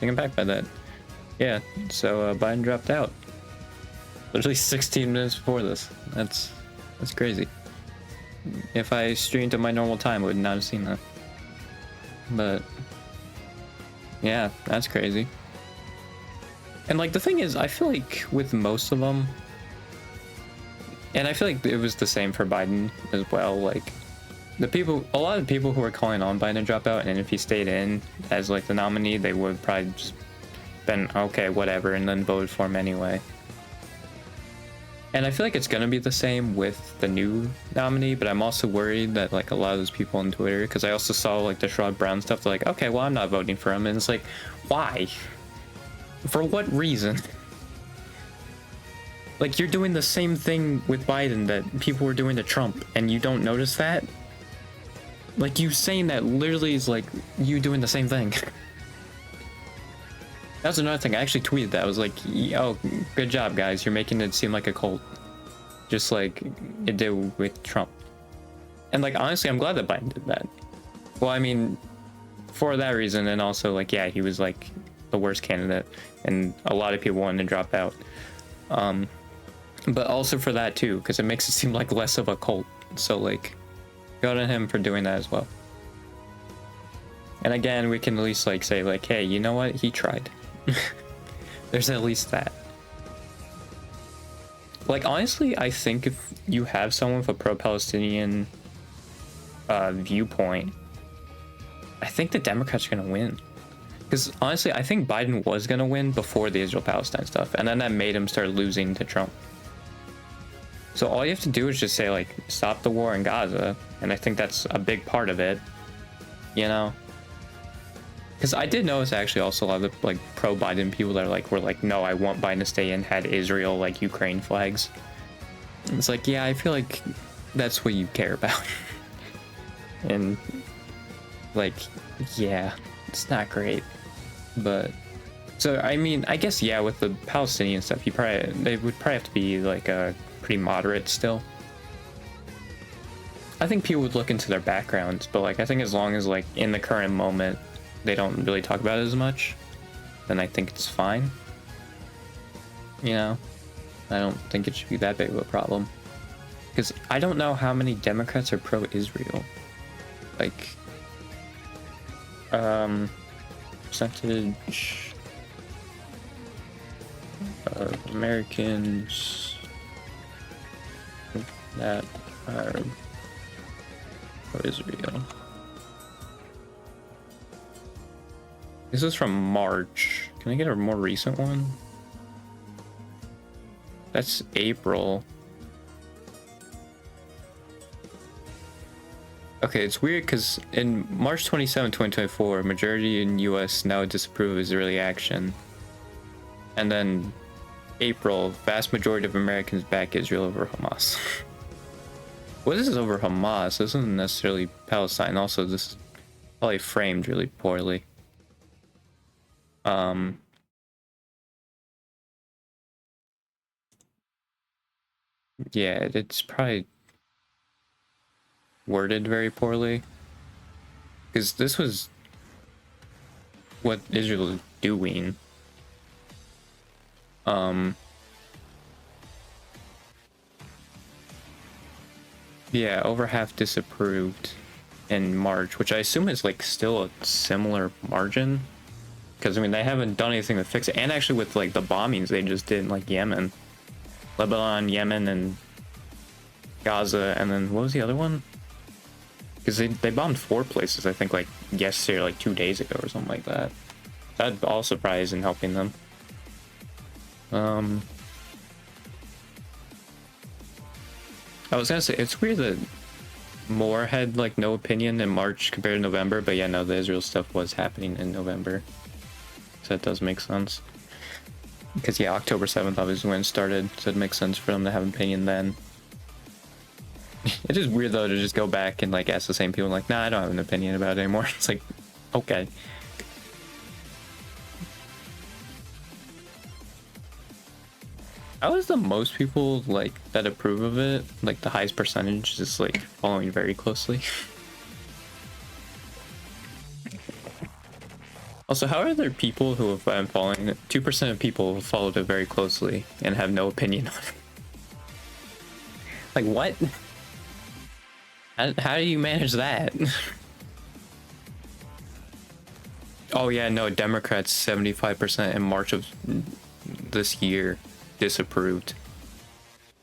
taken back by that. Yeah, so Biden dropped out. Literally 16 minutes before this. That's crazy. If I streamed at my normal time, I would not have seen that. But yeah, that's crazy. And like the thing is, I feel like with most of them, and I feel like it was the same for Biden as well, like a lot of people who were calling on Biden to drop out, and if he stayed in as like the nominee, they would probably just been okay, whatever, and then voted for him anyway. And I feel like it's gonna be the same with the new nominee, but I'm also worried that like a lot of those people on Twitter, because I also saw like the Sherrod Brown stuff, they're like, okay, well, I'm not voting for him, and it's like, why? For what reason? Like, you're doing the same thing with Biden that people were doing to Trump, and you don't notice that? Like, you saying that literally is like you doing the same thing. That's another thing. I actually tweeted that. I was like, oh, good job, guys. You're making it seem like a cult. Just like it did with Trump. And, like, honestly, I'm glad that Biden did that. Well, I mean, for that reason, and also, like, yeah, he was, like, the worst candidate, and a lot of people wanted to drop out. But also for that, too, because it makes it seem like less of a cult. So, like, go to him for doing that as well. And again, we can at least, like, say, like, hey, you know what? He tried. There's at least that. Like, honestly, I think if you have someone with a pro-Palestinian viewpoint, I think the Democrats are gonna win. Because honestly, I think Biden was gonna win before the Israel-Palestine stuff, and then that made him start losing to Trump. So all you have to do is just say, like, stop the war in Gaza, and I think that's a big part of it, you know? Because I did notice actually also a lot of the, like, pro-Biden people that were like, no, I want Biden to stay in, had Israel, like, Ukraine flags. And it's like, yeah, I feel like that's what you care about. And, like, yeah, it's not great. But, so, I mean, I guess, yeah, with the Palestinian stuff, they would probably have to be, like, pretty moderate still. I think people would look into their backgrounds, but, like, I think as long as, like, in the current moment, they don't really talk about it as much, then I think it's fine. You know, I don't think it should be that big of a problem. Because I don't know how many Democrats are pro-Israel. Like, percentage of Americans that are pro-Israel. This is from March. Can I get a more recent one? That's April. Okay, it's weird because in March 27, 2024, majority in US now disapprove of Israeli action. And then April, vast majority of Americans back Israel over Hamas. Well, this is over Hamas. This isn't necessarily Palestine. Also, this is probably framed really poorly. Yeah, it's probably worded very poorly. Because this was what Israel is doing. Yeah, over half disapproved in March, which I assume is like still a similar margin. Because, I mean, they haven't done anything to fix it. And actually with, like, the bombings they just did in, like, Yemen. Lebanon, Yemen, and Gaza, and then, what was the other one? Because they bombed 4 places, I think, like, yesterday or, like, 2 days ago or something like that. That also probably isn't helping them. I was gonna say, it's weird that Moore had, like, no opinion in March compared to November, but yeah, no, the Israel stuff was happening in November. So that does make sense. Because, yeah, October 7th obviously when it started, so it makes sense for them to have an opinion then. It is weird, though, to just go back and, like, ask the same people, like, nah, I don't have an opinion about it anymore. It's like, okay. How is the most people, like, that approve of it, like, the highest percentage, just, like, following very closely? Also, how are there people who have been following it? 2% of people have followed it very closely and have no opinion on it. Like, what? How do you manage that? Oh yeah, no, Democrats 75% in March of this year disapproved.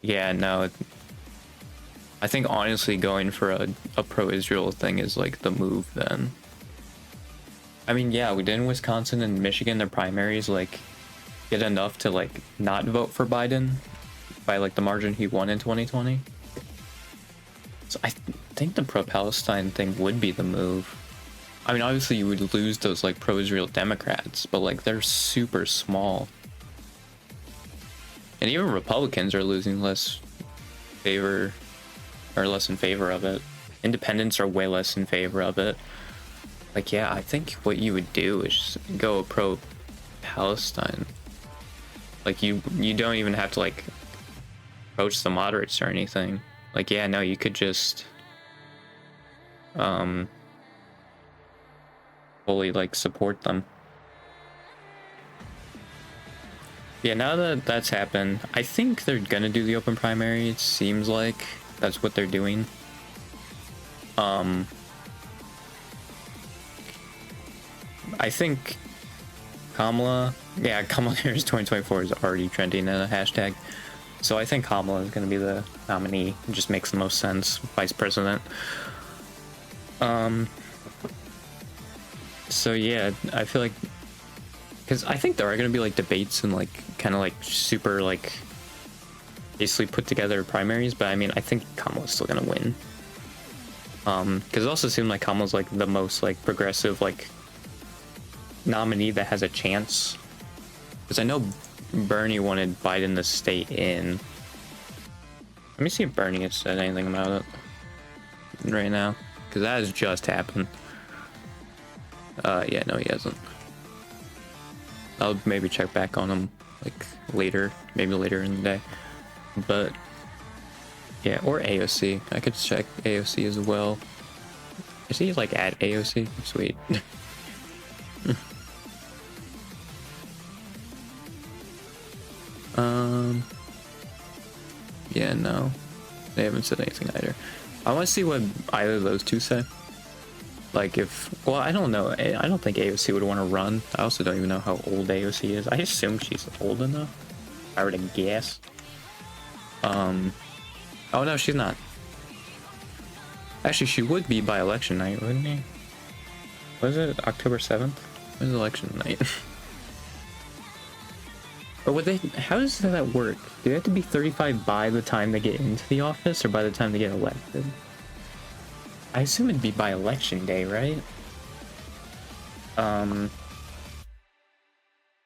Yeah, no. I think honestly going for a pro-Israel thing is like the move then. I mean, yeah, we did in Wisconsin and Michigan, their primaries like get enough to like not vote for Biden by like the margin he won in 2020. So I think the pro-Palestine thing would be the move. I mean, obviously you would lose those like pro-Israel Democrats, but like they're super small. And even Republicans are losing less favor, or less in favor of it. Independents are way less in favor of it. Like, yeah, I think what you would do is just go pro-Palestine. Like you don't even have to like approach the moderates or anything. Like, yeah, no, you could just fully like support them. Yeah, now that that's happened, I think they're gonna do the open primary. It seems like that's what they're doing. I think Kamala Harris 2024 is already trending in a hashtag. So I think Kamala is gonna be the nominee. It just makes the most sense. Vice president. So yeah, I feel like, because I think there are going to be like debates and like kind of like super like basically put together primaries, but I mean, I think Kamala's still going to win. Because it also seemed like Kamala's like the most like progressive like nominee that has a chance. Because I know Bernie wanted Biden to stay in. Let me see if Bernie has said anything about it right now, because that has just happened. Yeah, no, he hasn't. I'll maybe check back on him like later, maybe later in the day. But yeah, or AOC. I could check AOC as well. Is he like at AOC? Sweet. Yeah, no, they haven't said anything either. I want to see what either of those two say. Like if, well, I don't know. I don't think AOC would want to run. I also don't even know how old AOC is. I assume she's old enough. If I were to guess. Oh no, she's not. Actually, she would be by election night, wouldn't she? Was it October 7th? When's election night? Or would they, how does that work? Do they have to be 35 by the time they get into the office or by the time they get elected? I assume it'd be by election day, right? I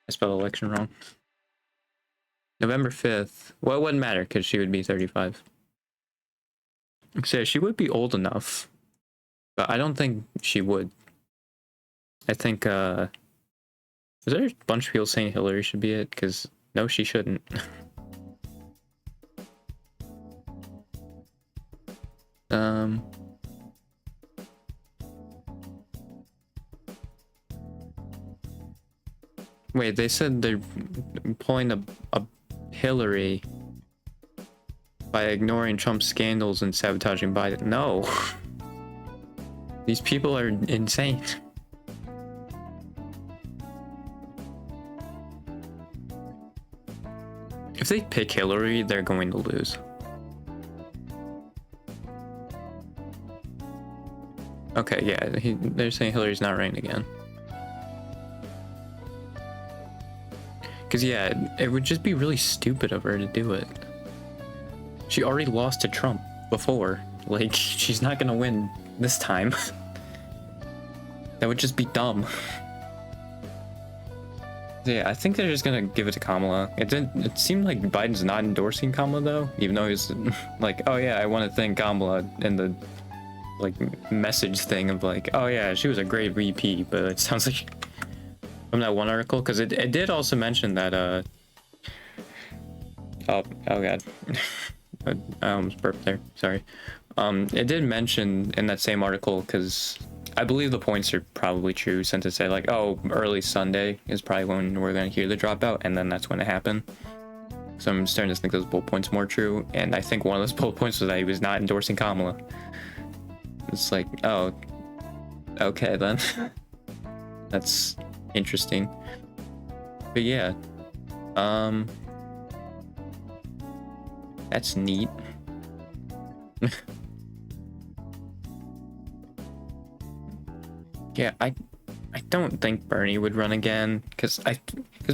spelled election wrong. November 5th. Well, it wouldn't matter because she would be 35. So she would be old enough, but I don't think she would. I think, is there a bunch of people saying Hillary should be it? Because no, she shouldn't. Wait, they said they're pulling a Hillary by ignoring Trump's scandals and sabotaging Biden. No. These people are insane. If they pick Hillary, they're going to lose. Okay, yeah, they're saying Hillary's not running again. Because, yeah, it would just be really stupid of her to do it. She already lost to Trump before. Like, she's not gonna win this time. That would just be dumb. Yeah, I think they're just gonna give it to Kamala. It seemed like Biden's not endorsing Kamala, though. Even though he's like, oh yeah, I want to thank Kamala in the like message thing of like, oh yeah, she was a great VP, but it sounds like from that one article, because it did also mention that oh god. I almost burped there, sorry. It did mention in that same article, because I believe the points are probably true, since it said like, oh, early Sunday is probably when we're going to hear the dropout, and then that's when it happened. So I'm starting to think those bullet points more true, and I think one of those bullet points was that he was not endorsing Kamala. It's like, oh, okay then. That's interesting. But yeah, that's neat. Yeah, I don't think Bernie would run again, because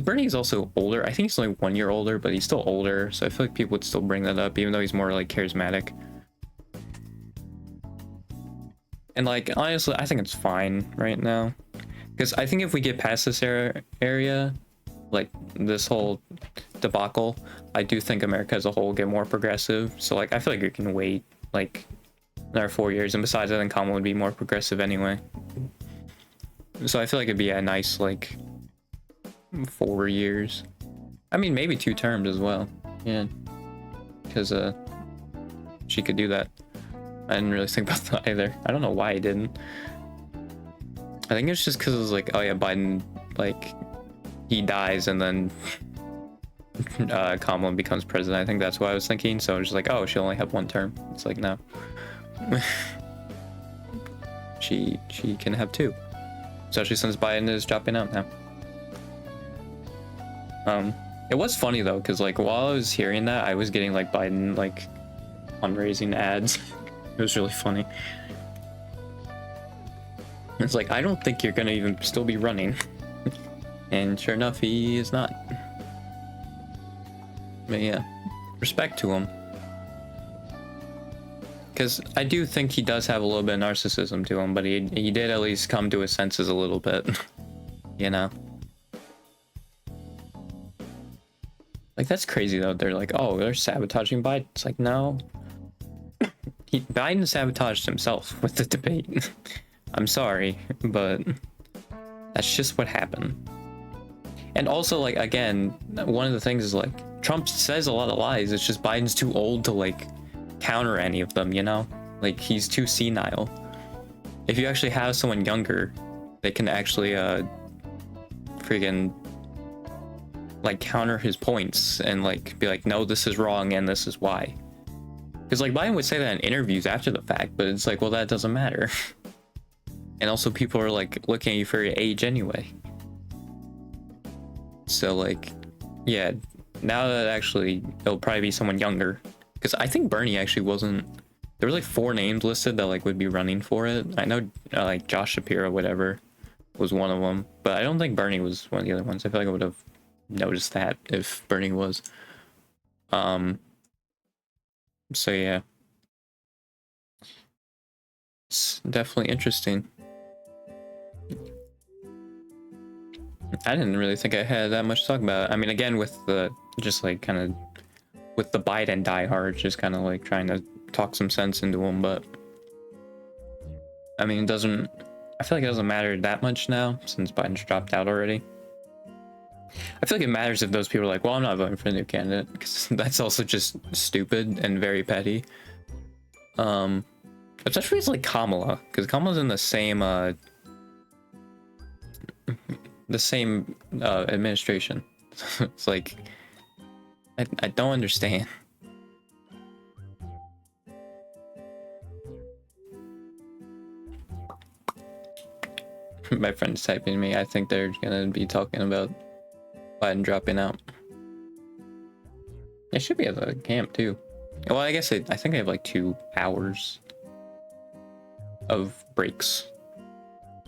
Bernie is also older. I think he's only 1 year older, but he's still older, so I feel like people would still bring that up, even though he's more like charismatic. And like, honestly, I think it's fine right now, because I think if we get past this area, like this whole debacle, I do think America as a whole will get more progressive. So like, I feel like we can wait like another 4 years, and besides, I think Kamala would be more progressive anyway. So I feel like it'd be a nice like 4 years. I mean, maybe 2 terms as well. Yeah, because she could do that. I didn't really think about that either. I don't know why I didn't. I think it's just because it was like, oh yeah, Biden, like, he dies and then Kamala becomes president. I think that's what I was thinking. So I was just like, oh, she'll only have 1 term. It's like, no. she can have 2. Especially since Biden is dropping out now. It was funny though, because like while I was hearing that, I was getting like Biden like fundraising ads. It was really funny. It's like, I don't think you're gonna even still be running. And sure enough, he is not. But yeah, respect to him. Because I do think he does have a little bit of narcissism to him, but he did at least come to his senses a little bit. You know? Like, that's crazy though. They're like, oh, they're sabotaging Biden. It's like, no. Biden sabotaged himself with the debate. I'm sorry, but that's just what happened. And also, like, again, one of the things is like, Trump says a lot of lies. It's just Biden's too old to like counter any of them, you know? Like, he's too senile. If you actually have someone younger, they can actually friggin' like counter his points and like be like, no, this is wrong and this is why. Because like Biden would say that in interviews after the fact, but it's like, well, that doesn't matter. And also people are like looking at you for your age anyway. So like, yeah, now that actually it'll probably be someone younger. Because I think Bernie actually wasn't, there were like 4 names listed that like would be running for it. I know like Josh Shapiro, whatever, was one of them, but I don't think Bernie was one of the other ones. I feel like I would have noticed that if Bernie was. So yeah, it's definitely interesting. I didn't really think I had that much to talk about. I mean, again, with the just like kind of with the Biden diehards, just kind of like trying to talk some sense into them, but I mean, it doesn't, I feel like it doesn't matter that much now since Biden's dropped out already. I feel like it matters if those people are like, well, I'm not voting for the new candidate, because that's also just stupid and very petty. Especially it's like Kamala, because Kamala's in the same administration. It's like, I don't understand. My friend's typing me. I think they're gonna be talking about Biden dropping out. It should be at the camp too. Well, I guess I think I have like 2 hours of breaks.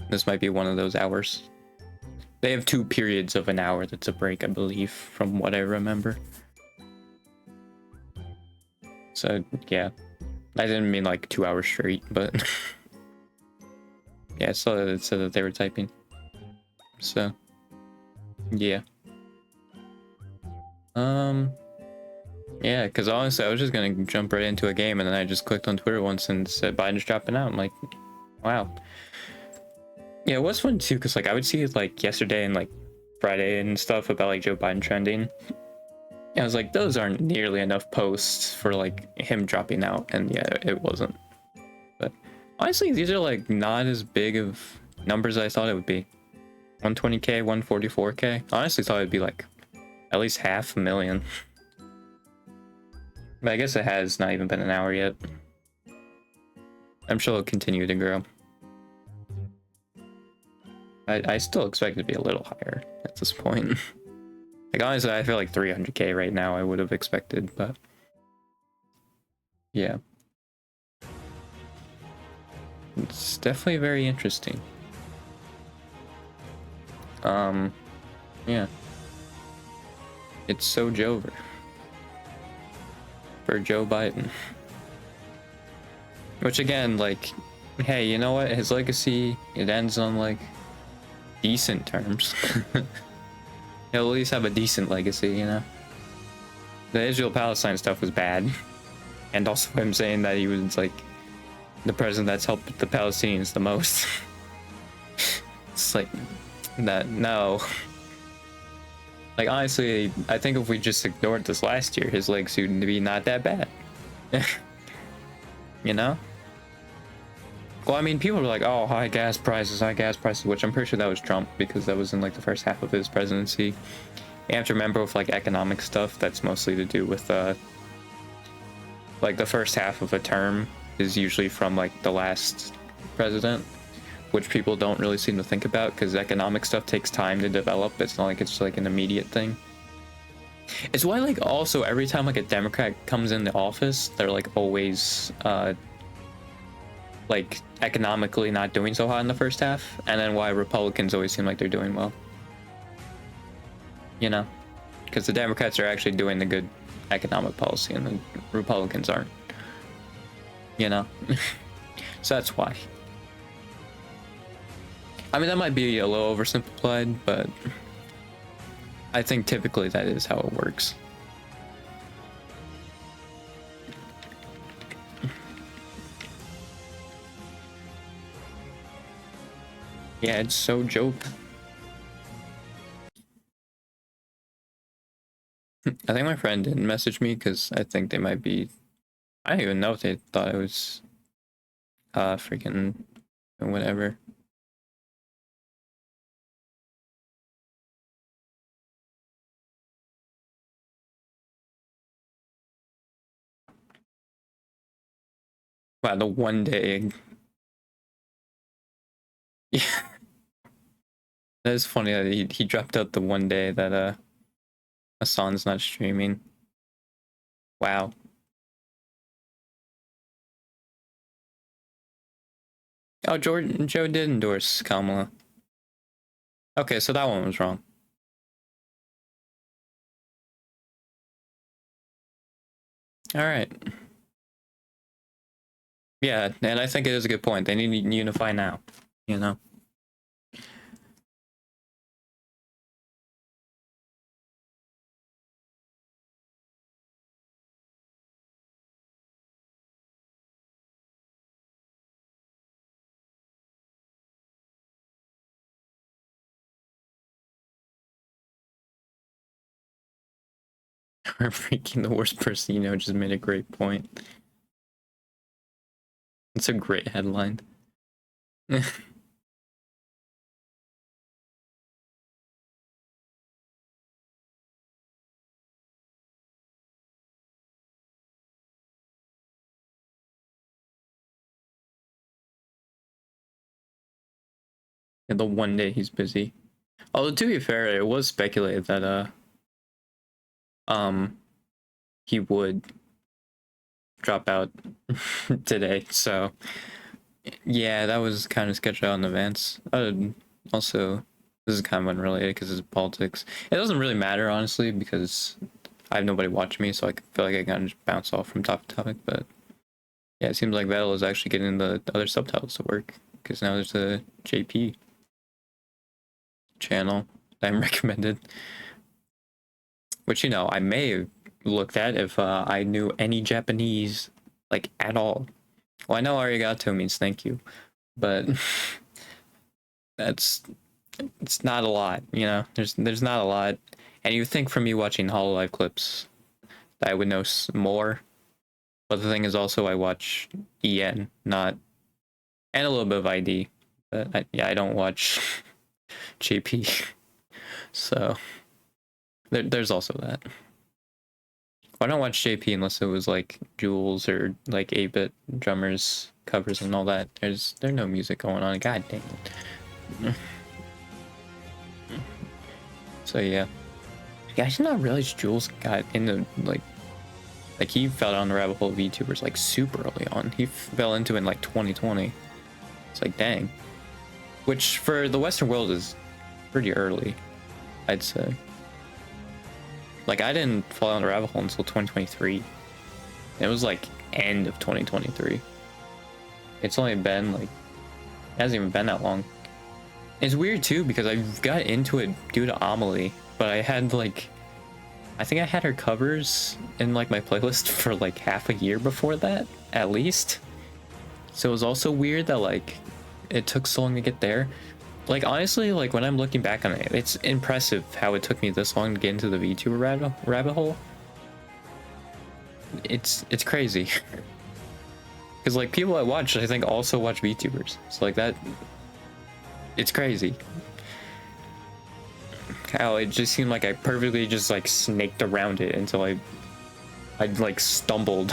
This might be one of those hours. They have 2 periods of an hour that's a break, I believe, from what I remember. So yeah, I didn't mean like 2 hours straight, but yeah, I saw that it said that they were typing. So yeah. Yeah, because honestly, I was just gonna jump right into a game, and then I just clicked on Twitter once and said Biden's dropping out. I'm like, wow. Yeah, it was fun too, because like I would see it like yesterday and like Friday and stuff about like Joe Biden trending. And I was like, those aren't nearly enough posts for like him dropping out, and yeah, it wasn't. But Honestly, these are like not as big of numbers as I thought it would be. 120k, 144k. Honestly, thought it'd be like at least 500,000. But I guess it has not even been an hour yet. I'm sure it'll continue to grow. I still expect it to be a little higher at this point. Like, honestly, I feel like 300k right now I would have expected, but yeah. It's definitely very interesting. Yeah. It's so Jover. For Joe Biden. Which again, like, hey, you know what? His legacy, it ends on like decent terms. He'll at least have a decent legacy, you know? The Israel-Palestine stuff was bad. And also him saying that he was like the president that's helped the Palestinians the most. It's like that, no. Like, honestly, I think if we just ignored this last year, his legacy would be not that bad. You know? Well, I mean, people were like, oh, high gas prices, which I'm pretty sure that was Trump, because that was in like the first half of his presidency. You have to remember with like economic stuff, that's mostly to do with like the first half of a term is usually from like the last president, which people don't really seem to think about because economic stuff takes time to develop. It's not like it's like an immediate thing. It's why like also every time like a Democrat comes in the office, they're like always like economically not doing so hot in the first half, and then why Republicans always seem like they're doing well. You know, because the Democrats are actually doing the good economic policy and the Republicans aren't. You know? So that's why. I mean, that might be a little oversimplified, but I think typically that is how it works. Yeah, it's so joke. I think my friend didn't message me because I think they might be... I don't even know if they thought it was freaking whatever. Wow, the one day. Yeah. That is funny that he dropped out the one day that Hassan's not streaming. Wow. Oh, Joe did endorse Kamala. Okay, so that one was wrong. All right. Yeah, and I think it is a good point. They need to unify now, you know? Freaking the worst person you know just made a great point. It's a great headline. And the one day he's busy. Although to be fair, it was speculated that he would drop out today. So yeah, that was kind of sketched out in advance. Also, this is kind of unrelated because it's politics. It doesn't really matter honestly because I have nobody watching me, so I feel like I can just bounce off from topic to topic. But yeah, it seems like Vettel is actually getting the other subtitles to work because now there's a JP channel that I'm recommended, which, you know, I may have looked at if I knew any Japanese, like, at all. Well, I know arigato means thank you, but it's not a lot, you know? There's not a lot. And you think from me watching Hololive clips that I would know more. But the thing is also I watch EN, not And a little bit of ID. But yeah, I don't watch JP. So there's also that. I don't watch JP unless it was like Jules or like 8-bit drummers covers and all that. There's no music going on. God dang it. So yeah. Yeah, I did not realize Jules got into like he fell down the rabbit hole of VTubers like super early on. He fell into it in like 2020. It's like dang. Which for the Western world is pretty early, I'd say. Like I didn't fall down the rabbit hole until 2023. It was like end of 2023. It's only been like, it hasn't even been that long. It's weird too because I got into it due to Amelie, but I had like, I think I had her covers in like my playlist for like half a year before that, at least. So it was also weird that like it took so long to get there. Like honestly, like when I'm looking back on it, it's impressive how it took me this long to get into the VTuber rabbit hole. It's crazy. Because like people I watch, I think also watch VTubers. So like that, it's crazy. How it just seemed like I perfectly just like snaked around it until I like stumbled.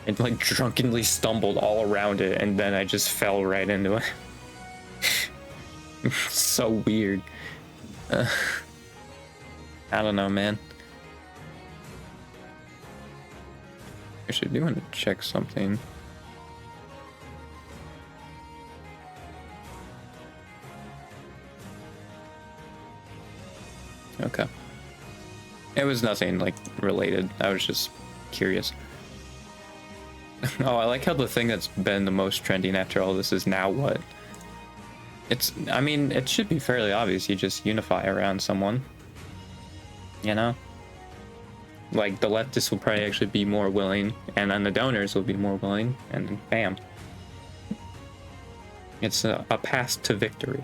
And like drunkenly stumbled all around it, and then I just fell right into it. So weird. I don't know, man. Actually, I do want to check something. Okay. It was nothing like related. I was just curious. Oh, I like how the thing that's been the most trending after all this is now what? It's, I mean, it should be fairly obvious. You just unify around someone. You know? Like, the leftists will probably actually be more willing, and then the donors will be more willing, and then bam. It's a path to victory.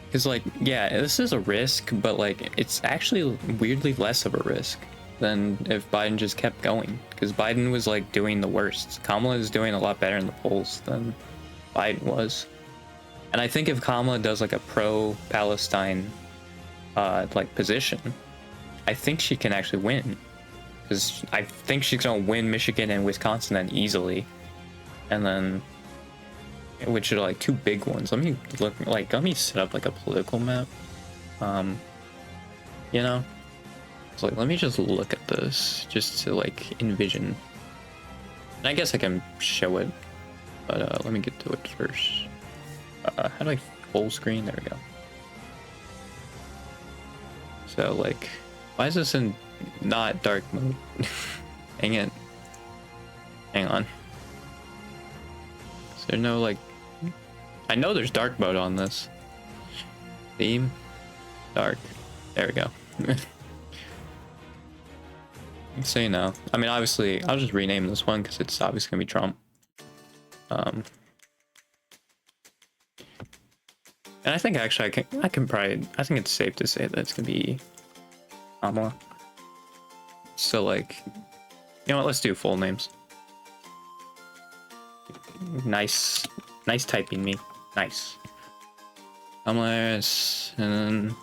Because, like, yeah, this is a risk, but, like, it's actually weirdly less of a risk than if Biden just kept going. Because Biden was, like, doing the worst. Kamala is doing a lot better in the polls than Biden was. And I think if Kamala does, like, a pro-Palestine, like, position, I think she can actually win. Because I think she's going to win Michigan and Wisconsin then easily. And then... which are like two big ones. Let me look, like, let me set up like a political map. You know, it's like, let me just look at this just to like envision. And I guess I can show it, but let me get to it first. How do I full screen? There we go. So like, why is this in not dark mode? Dang it. Hang on. Is there no like, I know there's dark mode on this. Theme, dark. There we go. So you know, I mean, obviously, I'll just rename this one because it's obviously gonna be Trump. And I think actually I can probably, I think it's safe to say that it's gonna be Kamala. So like, you know what? Let's do full names. Nice typing me. Nice. Kamala Harris, and then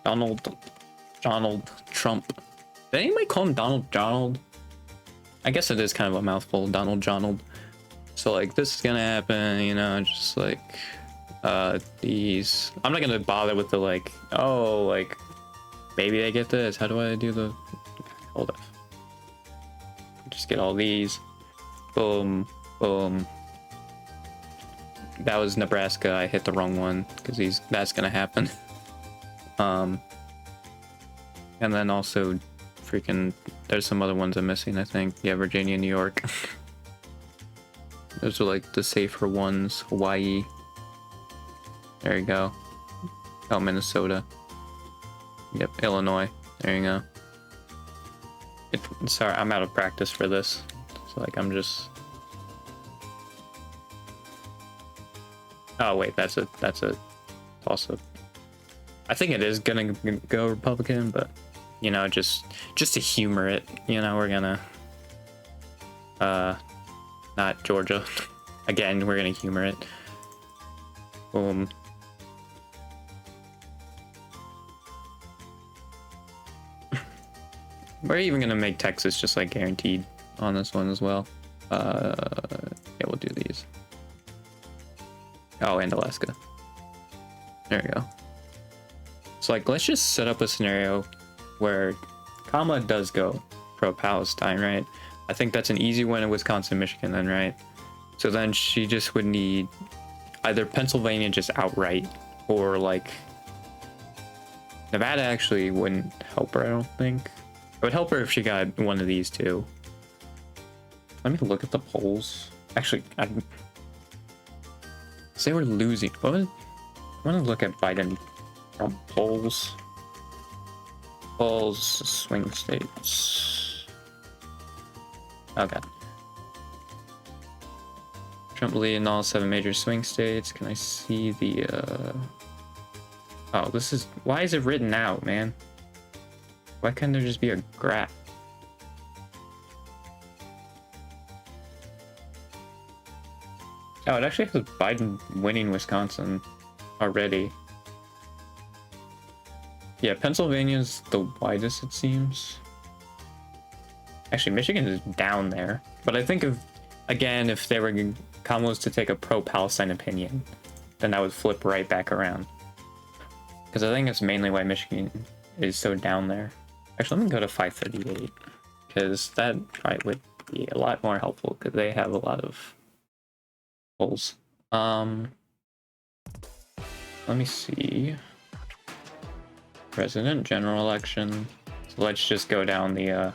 Donald Trump. Did anybody call him Donald? I guess it is kind of a mouthful, Donald. So like, this is gonna happen, you know, just like these. I'm not gonna bother with the like, oh, like maybe I get this. How do I do the? Hold up. Just get all these. Boom. That was Nebraska. I hit the wrong one because that's gonna happen. And then also freaking there's some other ones I'm missing, I think. Yeah, Virginia, New York. Those are like the safer ones. Hawaii. There you go. Oh, Minnesota. Yep, Illinois. There you go. Sorry, I'm out of practice for this. So like I'm just. Oh wait, that's a toss-up. I think it is gonna go Republican, but you know, just to humor it, you know, we're gonna not Georgia. Again, we're gonna humor it. Boom. We're even gonna make Texas just like guaranteed on this one as well. Yeah, we'll do these. Oh, and Alaska. There we go. So like, let's just set up a scenario where Kamala does go pro-Palestine, right? I think that's an easy win in Wisconsin, Michigan then, right? So then she just would need either Pennsylvania just outright, or like Nevada actually wouldn't help her, I don't think. It would help her if she got one of these two. Let me look at the polls. Actually, say we're losing. I want to look at Biden polls. Polls, swing states. Okay. Trump lead in all 7 major swing states. Can I see the Oh, this is, why is it written out, man? Why can't there just be a graph? Oh, it actually has Biden winning Wisconsin already. Yeah, Pennsylvania's the widest, it seems. Actually, Michigan is down there. But I think again, if they were Kamala's to take a pro-Palestine opinion, then that would flip right back around. Because I think that's mainly why Michigan is so down there. Actually, let me go to 538, because that probably would be a lot more helpful, because they have a lot of polls. Let me see. President, general election. So let's just go down the,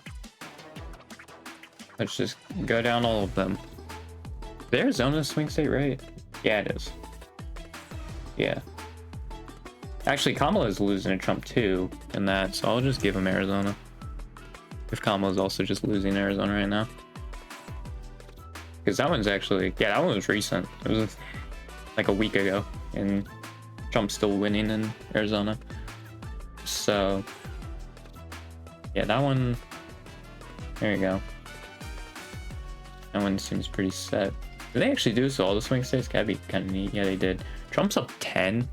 let's just go down all of them. Is Arizona a swing state, right? Yeah, it is. Yeah. Actually, Kamala's losing to Trump too in that, so I'll just give him Arizona. If Kamala's also just losing Arizona right now. Because that one's actually, yeah, that one was recent. It was like a week ago, and Trump's still winning in Arizona. So, yeah, that one, there you go. That one seems pretty set. Did they actually do so? All the swing states? Gotta be kind of neat. Yeah, they did. Trump's up 10.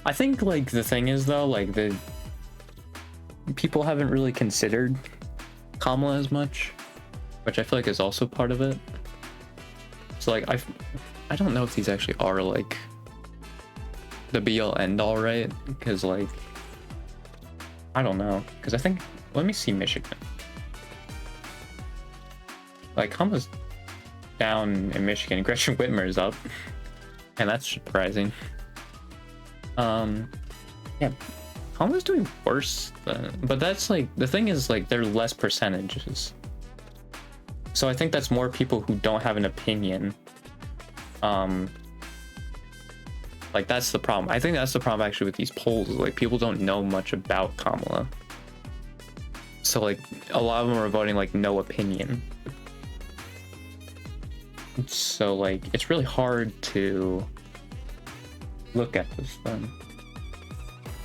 I think, like, the thing is, though, like, the people haven't really considered Kamala as much, which I feel like is also part of it. So, like, I don't know if these actually are, like, the be-all end-all, right? Because, like, I don't know. Because I think, let me see Michigan. Like, Kamala's down in Michigan. Gretchen Whitmer's up. And that's surprising. Yeah, Kamala's doing worse but that's like, the thing is, like, they're less percentages. So I think that's more people who don't have an opinion. Like, that's the problem. I think that's the problem actually with these polls. Like, people don't know much about Kamala. So, like, a lot of them are voting, like, no opinion. So, like, it's really hard to look at this thing.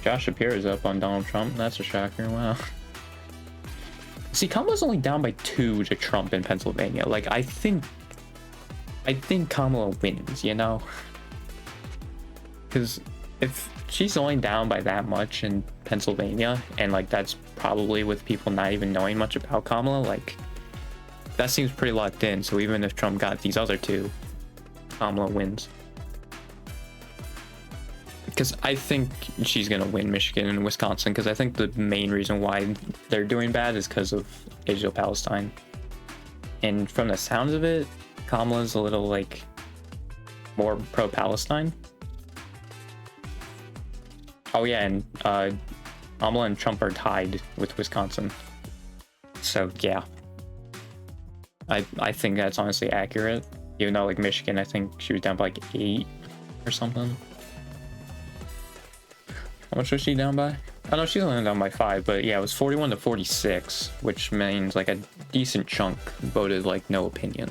Josh Shapiro's up on Donald Trump. That's a shocker. Wow. See, Kamala's only down by 2 to Trump in Pennsylvania. Like, I think Kamala wins, you know? Because if she's only down by that much in Pennsylvania, and, like, that's probably with people not even knowing much about Kamala, like, that seems pretty locked in. So even if Trump got these other 2, Kamala wins. Because I think she's going to win Michigan and Wisconsin, because I think the main reason why they're doing bad is because of Israel-Palestine. And from the sounds of it, Kamala's a little, like, more pro-Palestine. Oh yeah, and Kamala and Trump are tied with Wisconsin. So yeah. I think that's honestly accurate. Even though, like, Michigan, I think she was down by like 8 or something. How much was she down by? Oh no, she's only down by 5, but yeah, it was 41 to 46, which means like a decent chunk voted like no opinion.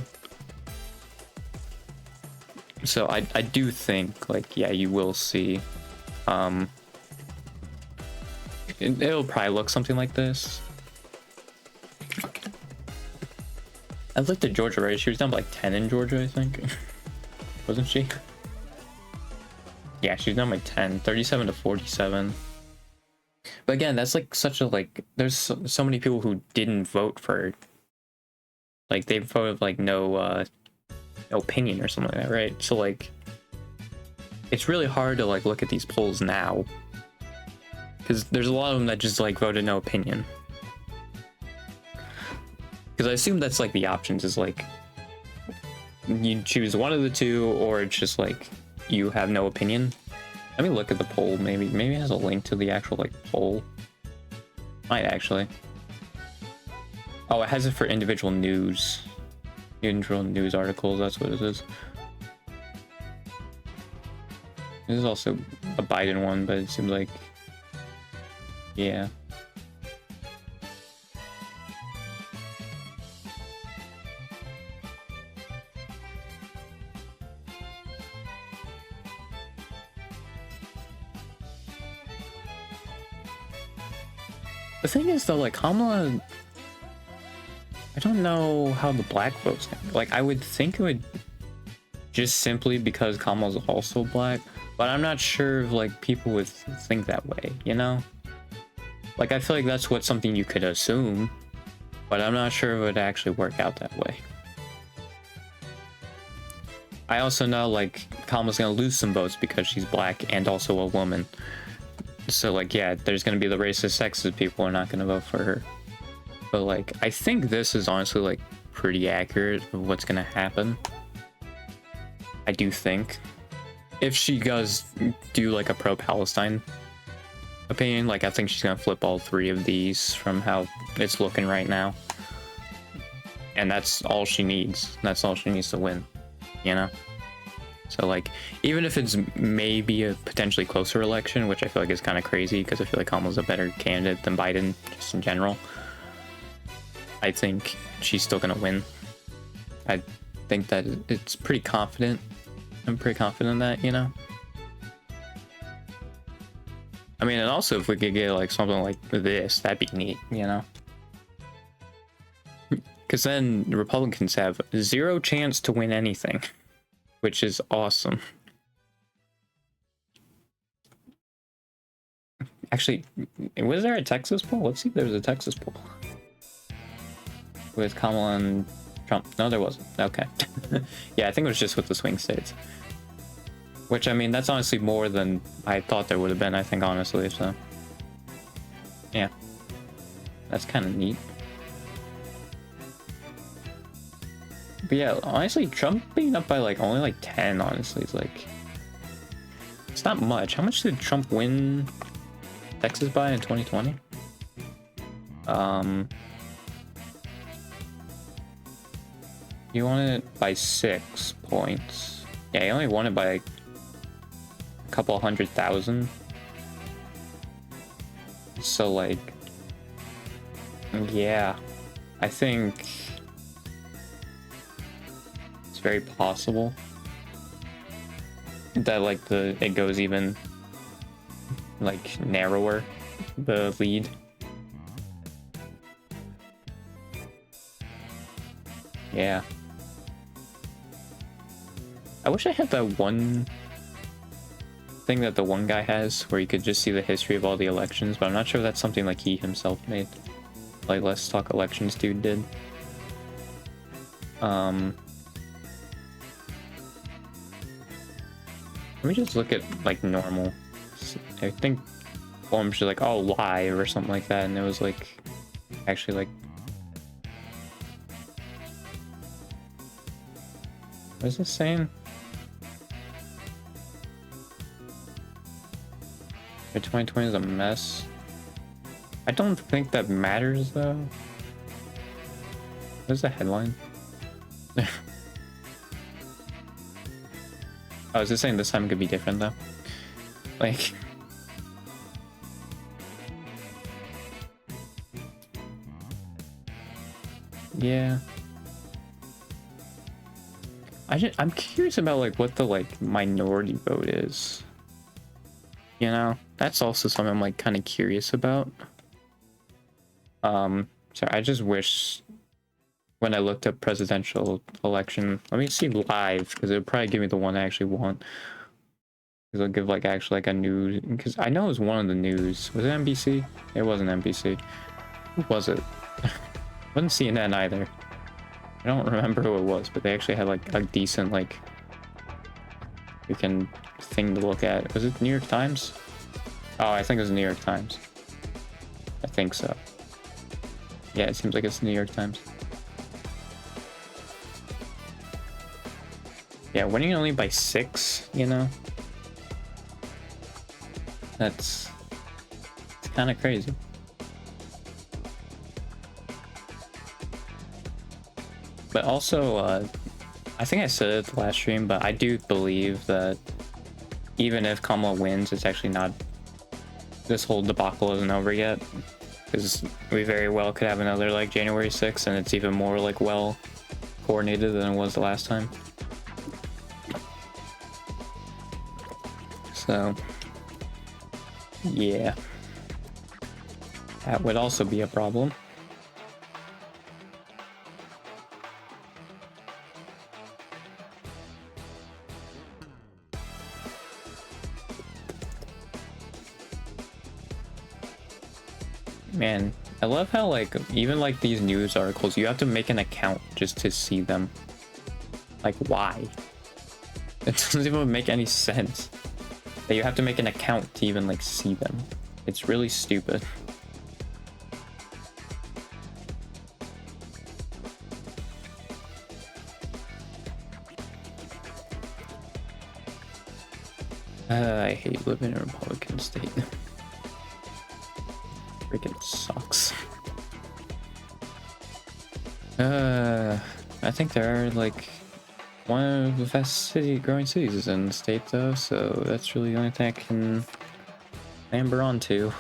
So I do think, like, yeah, you will see It'll probably look something like this. I looked at Georgia, right? She was down by like 10 in Georgia, I think. Wasn't she? Yeah, she's down by 10, 37 to 47. But again, that's like such a like. There's so many people who didn't vote for. Like they voted like no opinion or something like that, right? So like, it's really hard to like look at these polls now, because there's a lot of them that just like voted no opinion. Because I assume that's like the options is like you choose one of the two, or it's just like you have no opinion. Let me look at the poll. Maybe it has a link to the actual like poll. Might actually. Oh, it has it for individual news. Individual news articles, that's what it is. This is also a Biden one, but it seems like, yeah. The thing is though, like Kamala, I don't know how the black votes think. Like I would think it would just simply because Kamala's also black, but I'm not sure if like people would think that way, you know? Like I feel like that's what something you could assume, but I'm not sure if it would actually work out that way. I also know like Kamala's gonna lose some votes because she's black and also a woman. So like, yeah, there's gonna be the racist, sexist people who are not gonna vote for her. But like, I think this is honestly like pretty accurate of what's gonna happen. I do think. If she does do like a pro-Palestine opinion, like I think she's gonna flip all three of these from how it's looking right now. And that's all she needs. That's all she needs to win, you know? So like, even if it's maybe a potentially closer election, which I feel like is kind of crazy because I feel like Kamala's a better candidate than Biden just in general, I think she's still gonna win. I think that it's pretty confident. I'm pretty confident in that, you know? I mean, and also if we could get like something like this, that'd be neat, you know? Because then the Republicans have zero chance to win anything, which is awesome. Actually, was there a Texas poll? Let's see if there was a Texas poll. With Kamala and Trump. No, there wasn't. Okay. Yeah, I think it was just with the swing states. Which, I mean, that's honestly more than I thought there would have been, I think, honestly, so. Yeah. That's kind of neat. But yeah, honestly, Trump being up by, like, only, like, 10, honestly, is, like... It's not much. How much did Trump win Texas by in 2020? He won it by 6 points. Yeah, he only won it by like a couple 100,000. So like, yeah, I think it's very possible that like it goes even like narrower, the lead. Yeah. I wish I had that one thing that the one guy has where you could just see the history of all the elections, but I'm not sure if that's something like he himself made. Like Let's Talk Elections dude did. Let me just look at like normal. I think forums are like, oh, live or something like that, and it was like actually like, what is this saying? 2020 is a mess. I don't think that matters though. What's the headline? Oh, is it saying this time could be different though? Like, yeah. I'm curious about like what the like minority vote is. You know? that's also something I'm like kind of curious about. So I just wish when I looked up presidential election, let me see live because it'll probably give me the one I actually want. Because it'll give like actually like a news. Because I know it was one of the news. Was it NBC? It wasn't NBC. Who was it? It wasn't CNN either. I don't remember who it was, but they actually had like a decent like freaking thing to look at. Was it New York Times? Oh, I think it was New York Times. I think so. Yeah, it seems like it's New York Times. Yeah, winning only by 6, you know? It's kind of crazy. But also, I think I said it the last stream, but I do believe that even if Kamala wins, it's actually not... This whole debacle isn't over yet. Because we very well could have another, like, January 6th, and it's even more, like, well coordinated than it was the last time. So, yeah. That would also be a problem. Man, I love how, like, even, like, these news articles, you have to make an account just to see them. Like, why? It doesn't even make any sense that you have to make an account to even, like, see them. It's really stupid. I hate living in a Republican state. Freaking sucks. I think there are like one of the fastest growing cities is in the state though, so that's really the only thing I can amber onto.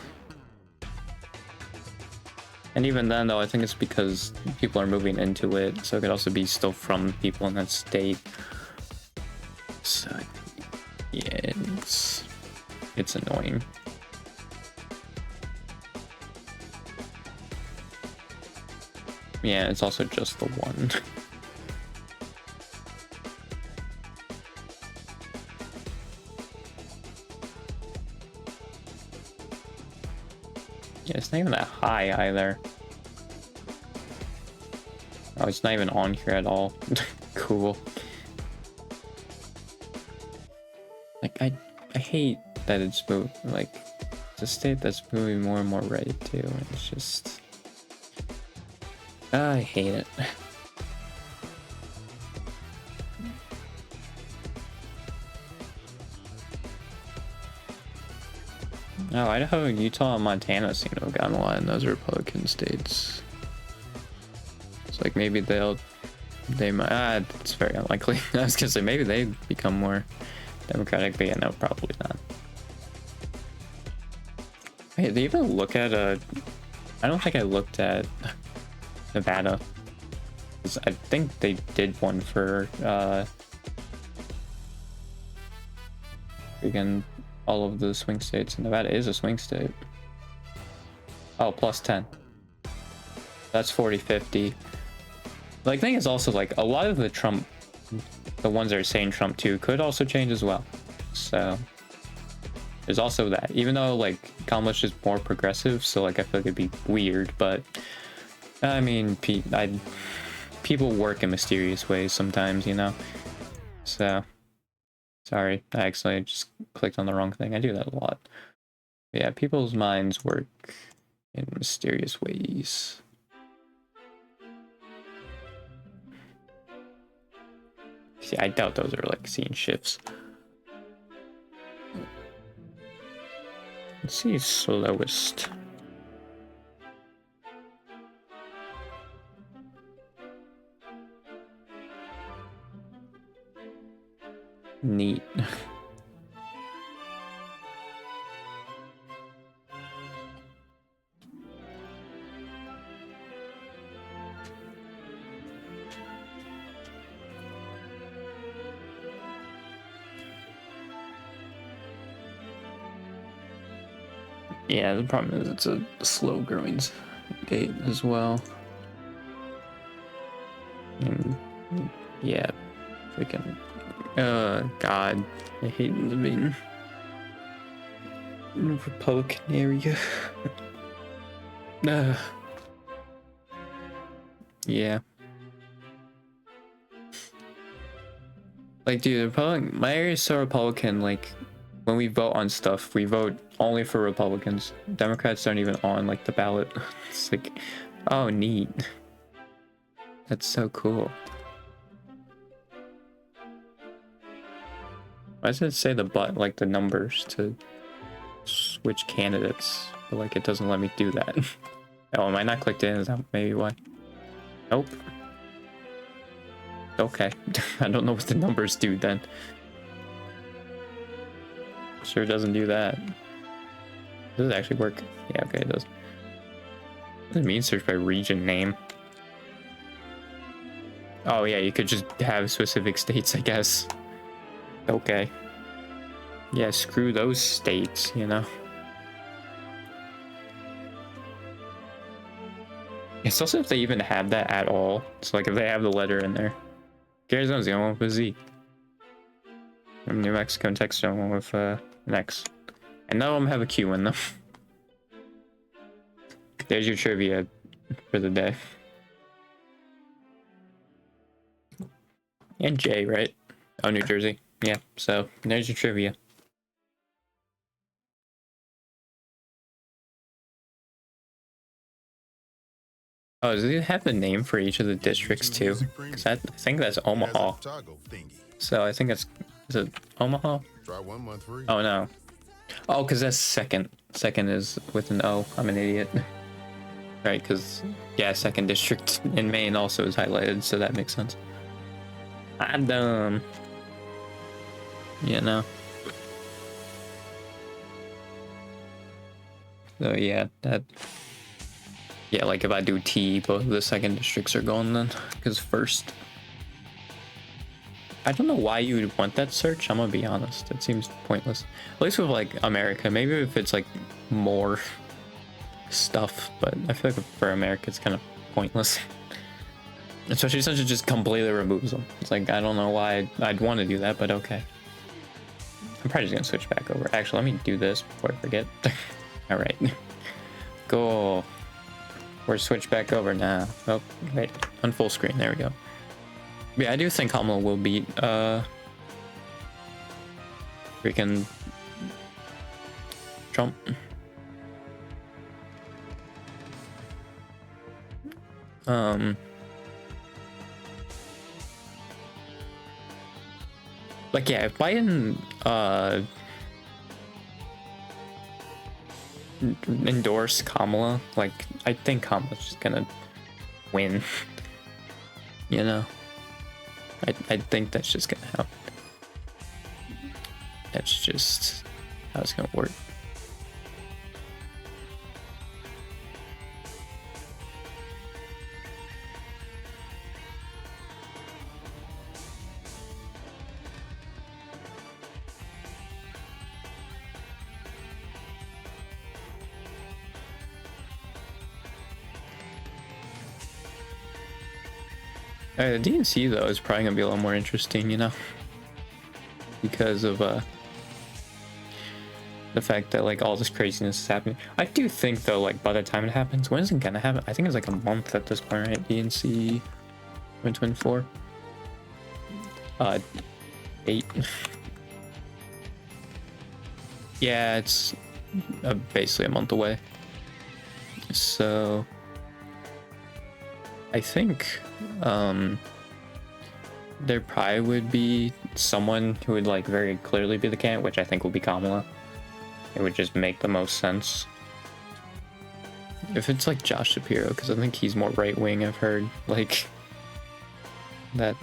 And even then though, I think it's because people are moving into it, so it could also be still from people in that state. So yeah, it's annoying. Yeah, it's also just the one. Yeah, it's not even that high either. Oh, it's not even on here at all. Cool. Like, I hate that it's moving, like, it's a state that's moving more and more red too, and it's just... I hate it. Oh, Idaho, Utah, and Montana seem to have gotten a lot in those Republican states. It's like maybe they might, it's very unlikely. I was gonna say maybe they become more Democratic, but yeah, no, probably not. Hey, they even look at I don't think I looked at Nevada. I think they did one for again all of the swing states, and Nevada is a swing state. Oh, plus 10. That's 40-50. Like, thing is also like a lot of the ones that are saying Trump too could also change as well. So there's also that. Even though like Kamala's just more progressive, so like I feel like it'd be weird, but I mean, people work in mysterious ways sometimes, you know. So sorry, I accidentally just clicked on the wrong thing. I do that a lot. But yeah, people's minds work in mysterious ways. See, I doubt those are like scene shifts. Let's see slowest. Neat. Yeah, the problem is it's a slow growing state as well. And yeah, freaking. God, I hate living in a Republican area. Yeah. Like, dude, Republican, my area is so Republican. Like, when we vote on stuff, we vote only for Republicans. Democrats aren't even on like the ballot. It's like, oh, neat. That's so cool. Why does it say like the numbers to switch candidates? But like, it doesn't let me do that. Oh, am I not clicked in? Is that maybe why? Nope. Okay. I don't know what the numbers do then. Sure doesn't do that. Does it actually work? Yeah, okay, it does. What does it mean search by region name? Oh yeah, you could just have specific states, I guess. Okay. Yeah, screw those states, you know? It's also if they even have that at all. So like if they have the letter in there. Arizona's the only one with a Z. New Mexico and Texas are the one with an X. And none of them have a Q in them. There's your trivia for the day. And J, right? Oh, New Jersey. Yeah, so there's your trivia. Oh, does it have the name for each of the districts too? Because I think that's Omaha. So I think that's, is it Omaha? Try 1 month free. Oh no. Oh, because that's second. Second is with an O. I'm an idiot. Right, because, yeah, second district in Maine also is highlighted, so that makes sense. I'm dumb. You know. So yeah, that. Yeah, like if I do T, both of the second districts are going then, because first. I don't know why you would want that search, I'm gonna be honest. It seems pointless. At least with like America, maybe if it's like more stuff, but I feel like for America it's kind of pointless. Especially since it just completely removes them. It's like, I don't know why I'd want to do that, but okay. I'm probably just gonna switch back over. Actually, let me do this before I forget. All right, go. We're switched back over now. Oh, wait, on full screen. There we go. Yeah, I do think Kamala will beat freaking Trump. Like, yeah, if Biden endorse Kamala, like, I think Kamala's just gonna win. You know, I think that's just gonna happen. That's just how it's gonna work. The DNC though is probably gonna be a little more interesting, you know, because of the fact that like all this craziness is happening. I do think though, like by the time it happens, when is it gonna happen? I think it's like a month at this point, right? DNC 2024. 8. Yeah, it's basically a month away. So I think there probably would be someone who would like very clearly be the candidate, which I think will be Kamala. It would just make the most sense. If it's like Josh Shapiro, because I think he's more right wing, I've heard. Like that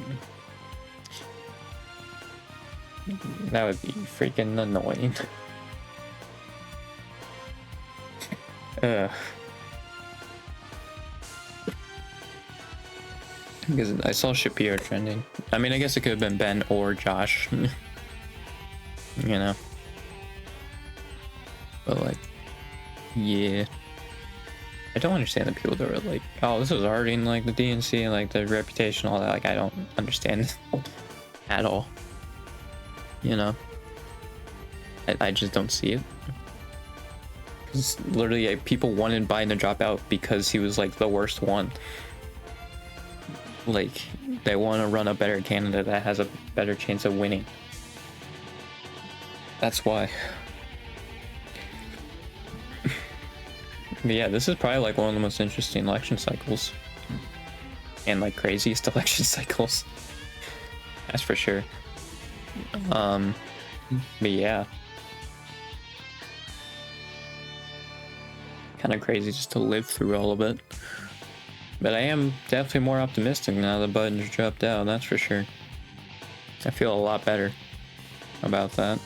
would be freaking annoying. Because I saw Shapiro trending. I mean, I guess it could have been Ben or Josh. You know. But like, Yeah. I don't understand the people that were like, oh, this is hurting like the DNC and like the reputation, all that. Like, I don't understand at all. You know, I just don't see it. Because literally, like, people wanted Biden to drop out because he was like the worst one. Like, they want to run a better candidate that has a better chance of winning. That's why. But yeah, this is probably like one of the most interesting election cycles. And like craziest election cycles. That's for sure. But yeah. Kind of crazy just to live through all of it. But I am definitely more optimistic now that Biden's dropped out, that's for sure. I feel a lot better about that.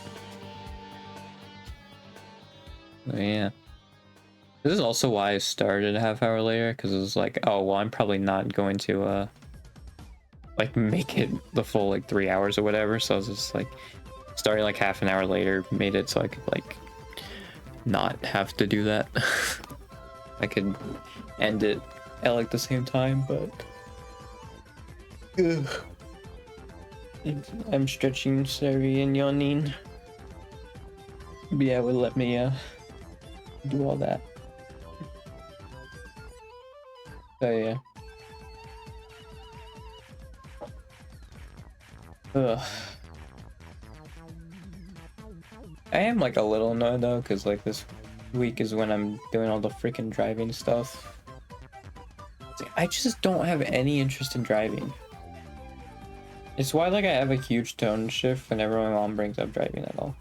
But yeah. This is also why I started a half hour later, because it was like, oh, well, I'm probably not going to, like, make it the full, like, 3 hours or whatever, so I was just, like, starting, like, half an hour later, made it so I could, like, not have to do that. I could end it at, like, the same time, but... Ugh. I'm stretching, sorry, and yawning. But yeah, it would let me, do all that. So yeah. Ugh. I am like a little annoyed though, because like this week is when I'm doing all the freaking driving stuff. I just don't have any interest in driving. It's why like I have a huge tone shift whenever my mom brings up driving at all.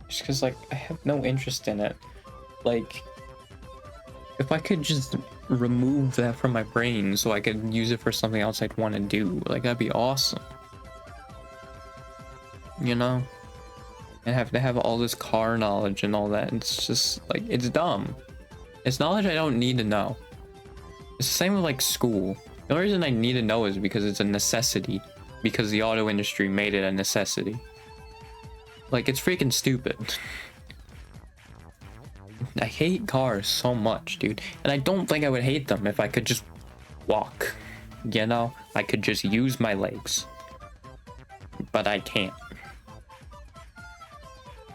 Just because like I have no interest in it. Like, if I could just remove that from my brain so I could use it for something else I'd want to do, like, that'd be awesome. You know? And have to have all this car knowledge and all that. It's just, like, it's dumb. It's knowledge I don't need to know. It's the same with, like, school. The only reason I need to know is because it's a necessity. Because the auto industry made it a necessity. Like, it's freaking stupid. I hate cars so much, dude. And I don't think I would hate them if I could just walk. You know? I could just use my legs. But I can't.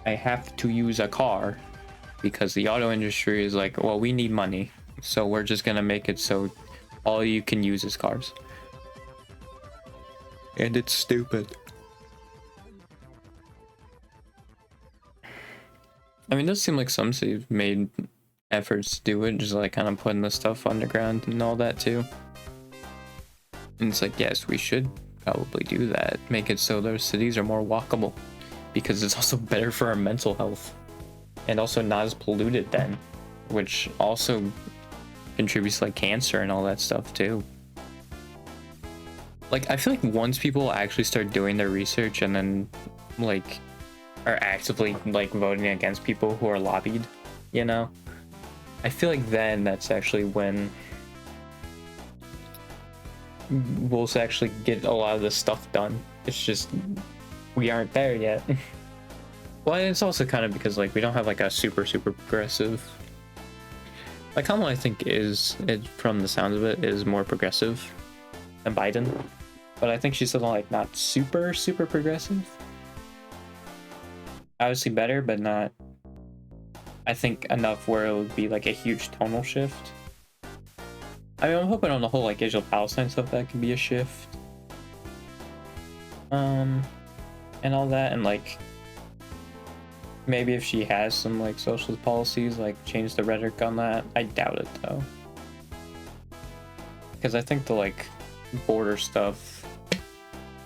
I have to use a car because the auto industry is like, well, we need money. So we're just gonna make it so all you can use is cars. And it's stupid. I mean, it does seem like some cities made efforts to do it, just like kind of putting the stuff underground and all that too. And it's like, yes, we should probably do that. Make it so those cities are more walkable, because it's also better for our mental health and also not as polluted then, which also contributes to like cancer and all that stuff too. Like, I feel like once people actually start doing their research and then like are actively like voting against people who are lobbied, you know, I feel like then that's actually when we'll actually get a lot of this stuff done. It's just we aren't there yet. Well, it's also kind of because like we don't have like a super progressive, like Kamala, I think is, it from the sounds of it, is more progressive than Biden, but I think she's still like not super progressive. Obviously better, but not, I think, enough where it would be like a huge tonal shift. I mean, I'm hoping on the whole like Israel-Palestine stuff that could be a shift. And all that, and like maybe if she has some like socialist policies, like change the rhetoric on that. I doubt it though. Because I think the like border stuff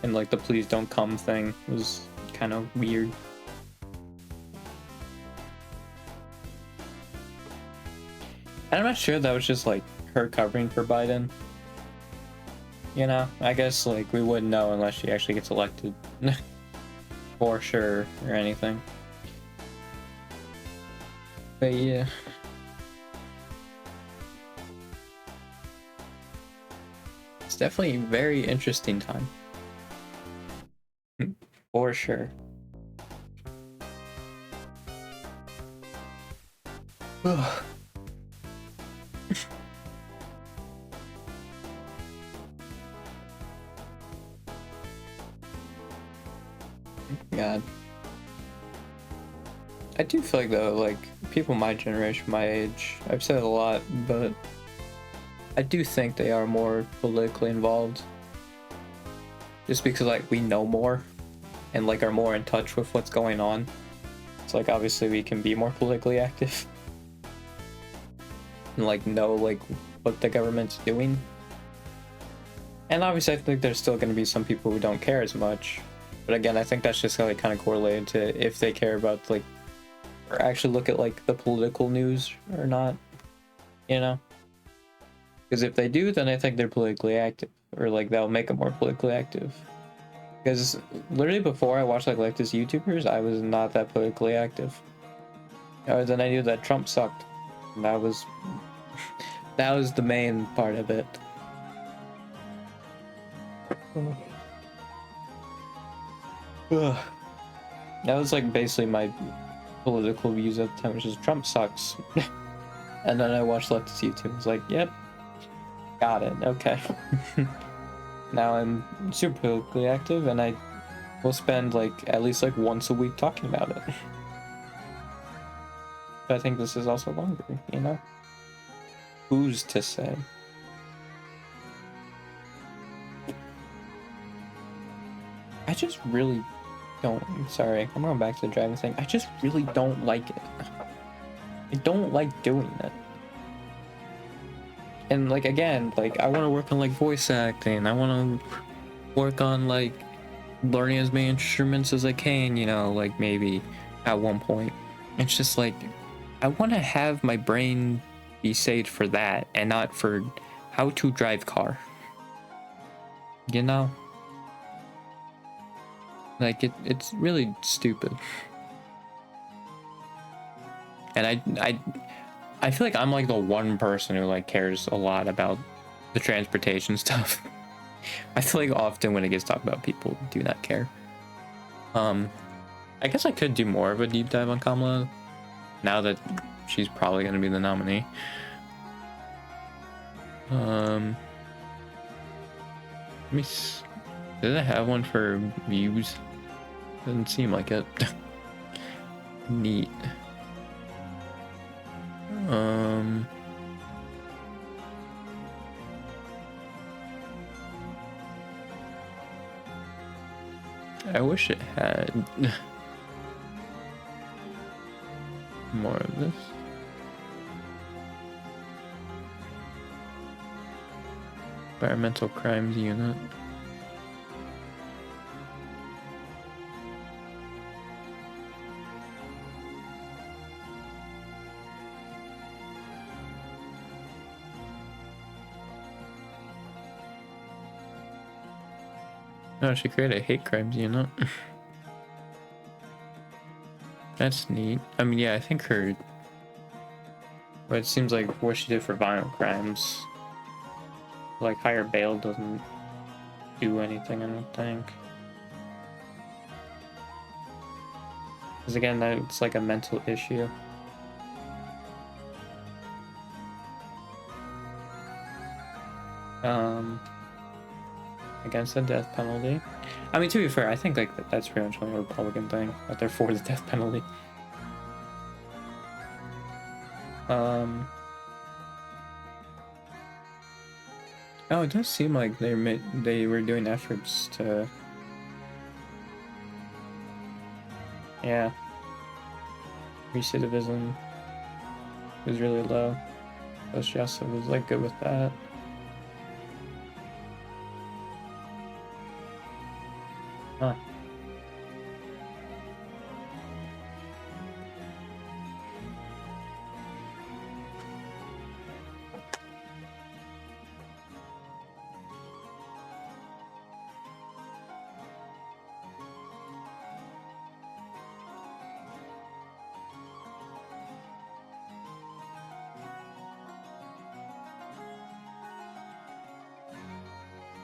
and like the please don't come thing was kind of weird. And I'm not sure that was just like her covering for Biden. You know, I guess like we wouldn't know unless she actually gets elected. For sure, or anything. But yeah. It's definitely a very interesting time. For sure. Ugh. God. I do feel like though, like people my generation, my age, I've said it a lot, but I do think they are more politically involved. Just because like we know more and like are more in touch with what's going on. So like obviously we can be more politically active. And like know like what the government's doing. And obviously I think there's still gonna be some people who don't care as much. But again, I think that's just like kind of correlated to if they care about like or actually look at like the political news or not, you know? Because if they do, then I think they're politically active, or like that'll make them more politically active. Because literally before I watched like leftist YouTubers, I was not that politically active. Other than I knew that Trump sucked, and that was the main part of it. Ugh. That was like basically my political views at the time, which is Trump sucks. And then I watched leftist YouTube. I was like, yep, got it. Okay. Now I'm super politically active, and I will spend like at least like once a week talking about it. But I think this is also longer, you know? Who's to say? I just really don't. Sorry, I'm going back to the driving thing. I just really don't like it. I don't like doing it. And like again, like I want to work on like voice acting. I want to work on like learning as many instruments as I can, you know, like maybe at one point. It's just like I want to have my brain be saved for that and not for how to drive car. You know? Like it's really stupid. And I feel like I'm like the one person who like cares a lot about the transportation stuff. I feel like often when it gets talked about, people do not care. I guess I could do more of a deep dive on Kamala now that she's probably going to be the nominee. Let me see. Did I have one for views? Doesn't seem like it. Neat. I wish it had more of this. Environmental Crimes Unit. No, she created a hate crimes unit. That's neat. I mean, yeah, I think her... But it seems like what she did for violent crimes, like higher bail doesn't do anything, I don't think. Because again, that's like a mental issue. Against the death penalty. I mean, to be fair, I think like that's pretty much only a Republican thing, that they're for the death penalty. Oh, it does seem like they were doing efforts to... Yeah. Recidivism was really low. So she also was like good with that. Huh.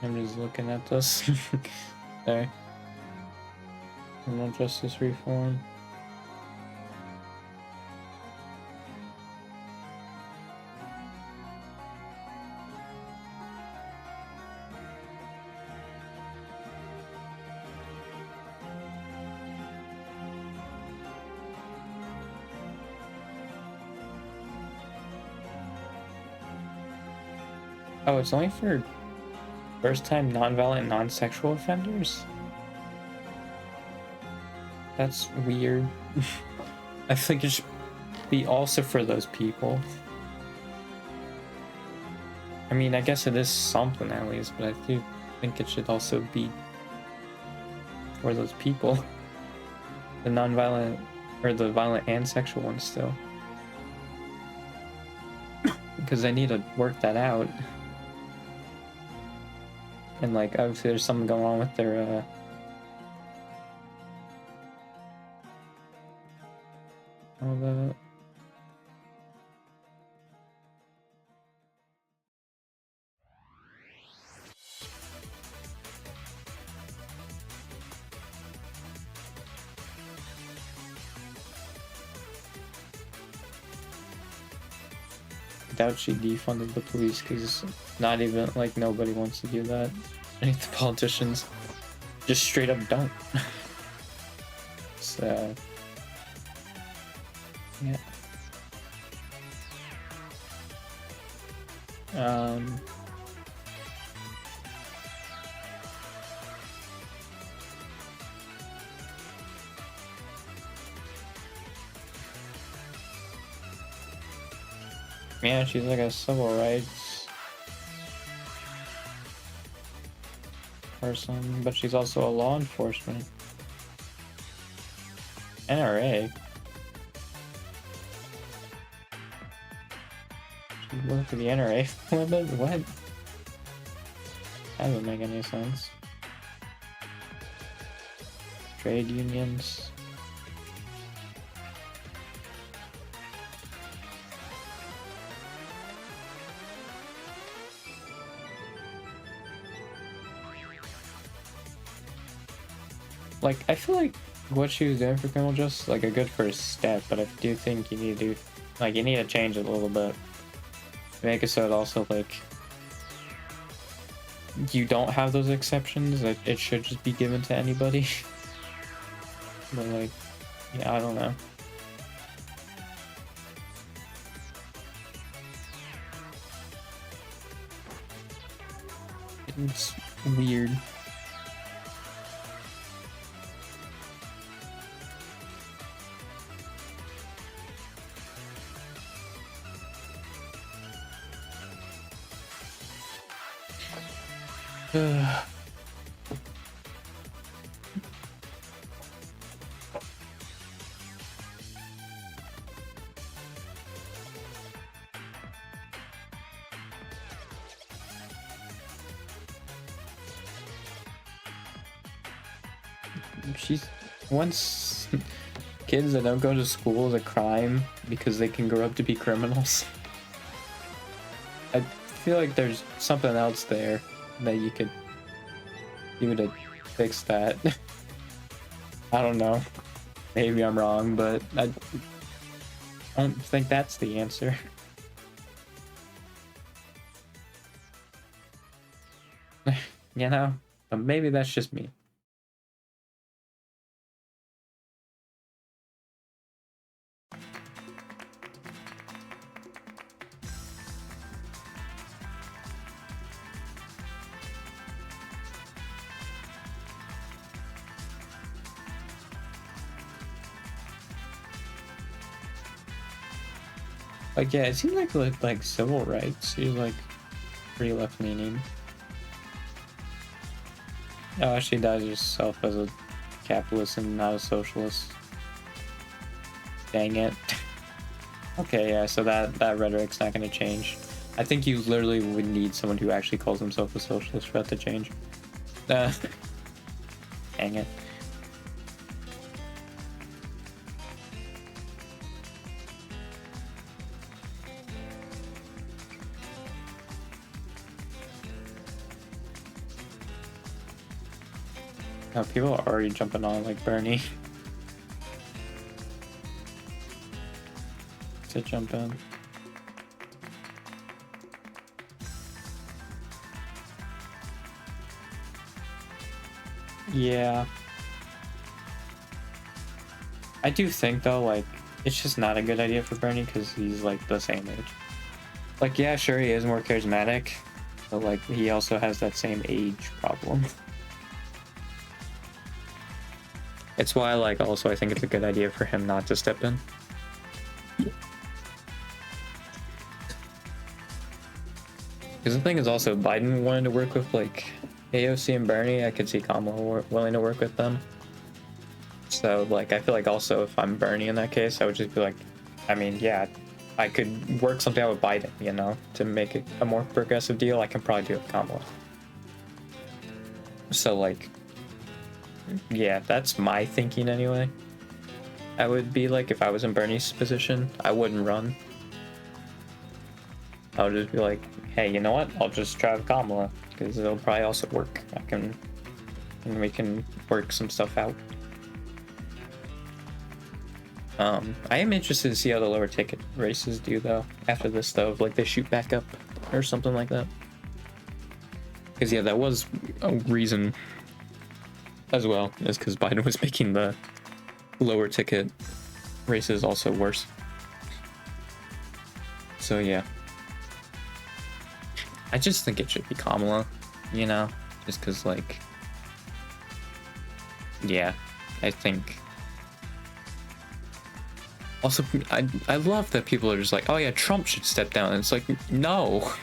I'm just looking at this. Sorry. Criminal justice reform. Oh, it's only for first-time non-violent, non-sexual offenders? That's weird. I think it should be also for those people. I mean, I guess it is something at least, but I do think it should also be for those people. The non-violent, or the violent and sexual ones still. Because they need to work that out. And like, obviously there's something going on with their, all the... doubt she defunded the police, because not even, like, nobody wants to do that. I think the politicians just straight up don't. So, yeah. Yeah, she's like a civil rights person, but she's also a law enforcement. NRA. She worked for the NRA for a little bit? What? That doesn't make any sense. Trade unions. Like, I feel like what she was doing for criminal justice, like a good first step, but I do think you need to, like, you need to change it a little bit. Make it so it also, like, you don't have those exceptions, that it should just be given to anybody. But, like, yeah, I don't know. It's weird. She's once kids that don't go to school is a crime because they can grow up to be criminals. I feel like there's something else there that you could do to fix that. I don't know. Maybe I'm wrong, but I don't think that's the answer. You know? But maybe that's just me. Like, yeah, it seems like civil rights is like pretty left leaning. Oh, she dies herself as a capitalist and not a socialist. Dang it. Okay, yeah, so that rhetoric's not gonna change. I think you literally would need someone who actually calls himself a socialist for that to change. Dang it. Oh, people are already jumping on like Bernie to jump in. Yeah. I do think though, like, it's just not a good idea for Bernie because he's like the same age. Like, yeah, sure, he is more charismatic, But like he also has that same age problem. It's why like also I think it's a good idea for him not to step in. Because the thing is also Biden wanted to work with like AOC and Bernie. I could see Kamala willing to work with them. So like I feel like also if I'm Bernie in that case, I would just be like, I mean, yeah, I could work something out with Biden, you know, to make it a more progressive deal. I can probably do it with Kamala. So like, yeah, that's my thinking anyway. I would be like, if I was in Bernie's position, I wouldn't run. I would just be like, hey, you know what? I'll just try with Kamala because it'll probably also work. And we can work some stuff out. I am interested to see how the lower ticket races do though after this though, if, like they shoot back up or something like that. Because yeah, that was a reason as well, is because Biden was making the lower ticket races also worse. So yeah, I just think it should be Kamala, you know, just because like, yeah, I think. Also, I love that people are just like, oh yeah, Trump should step down. And it's like, no.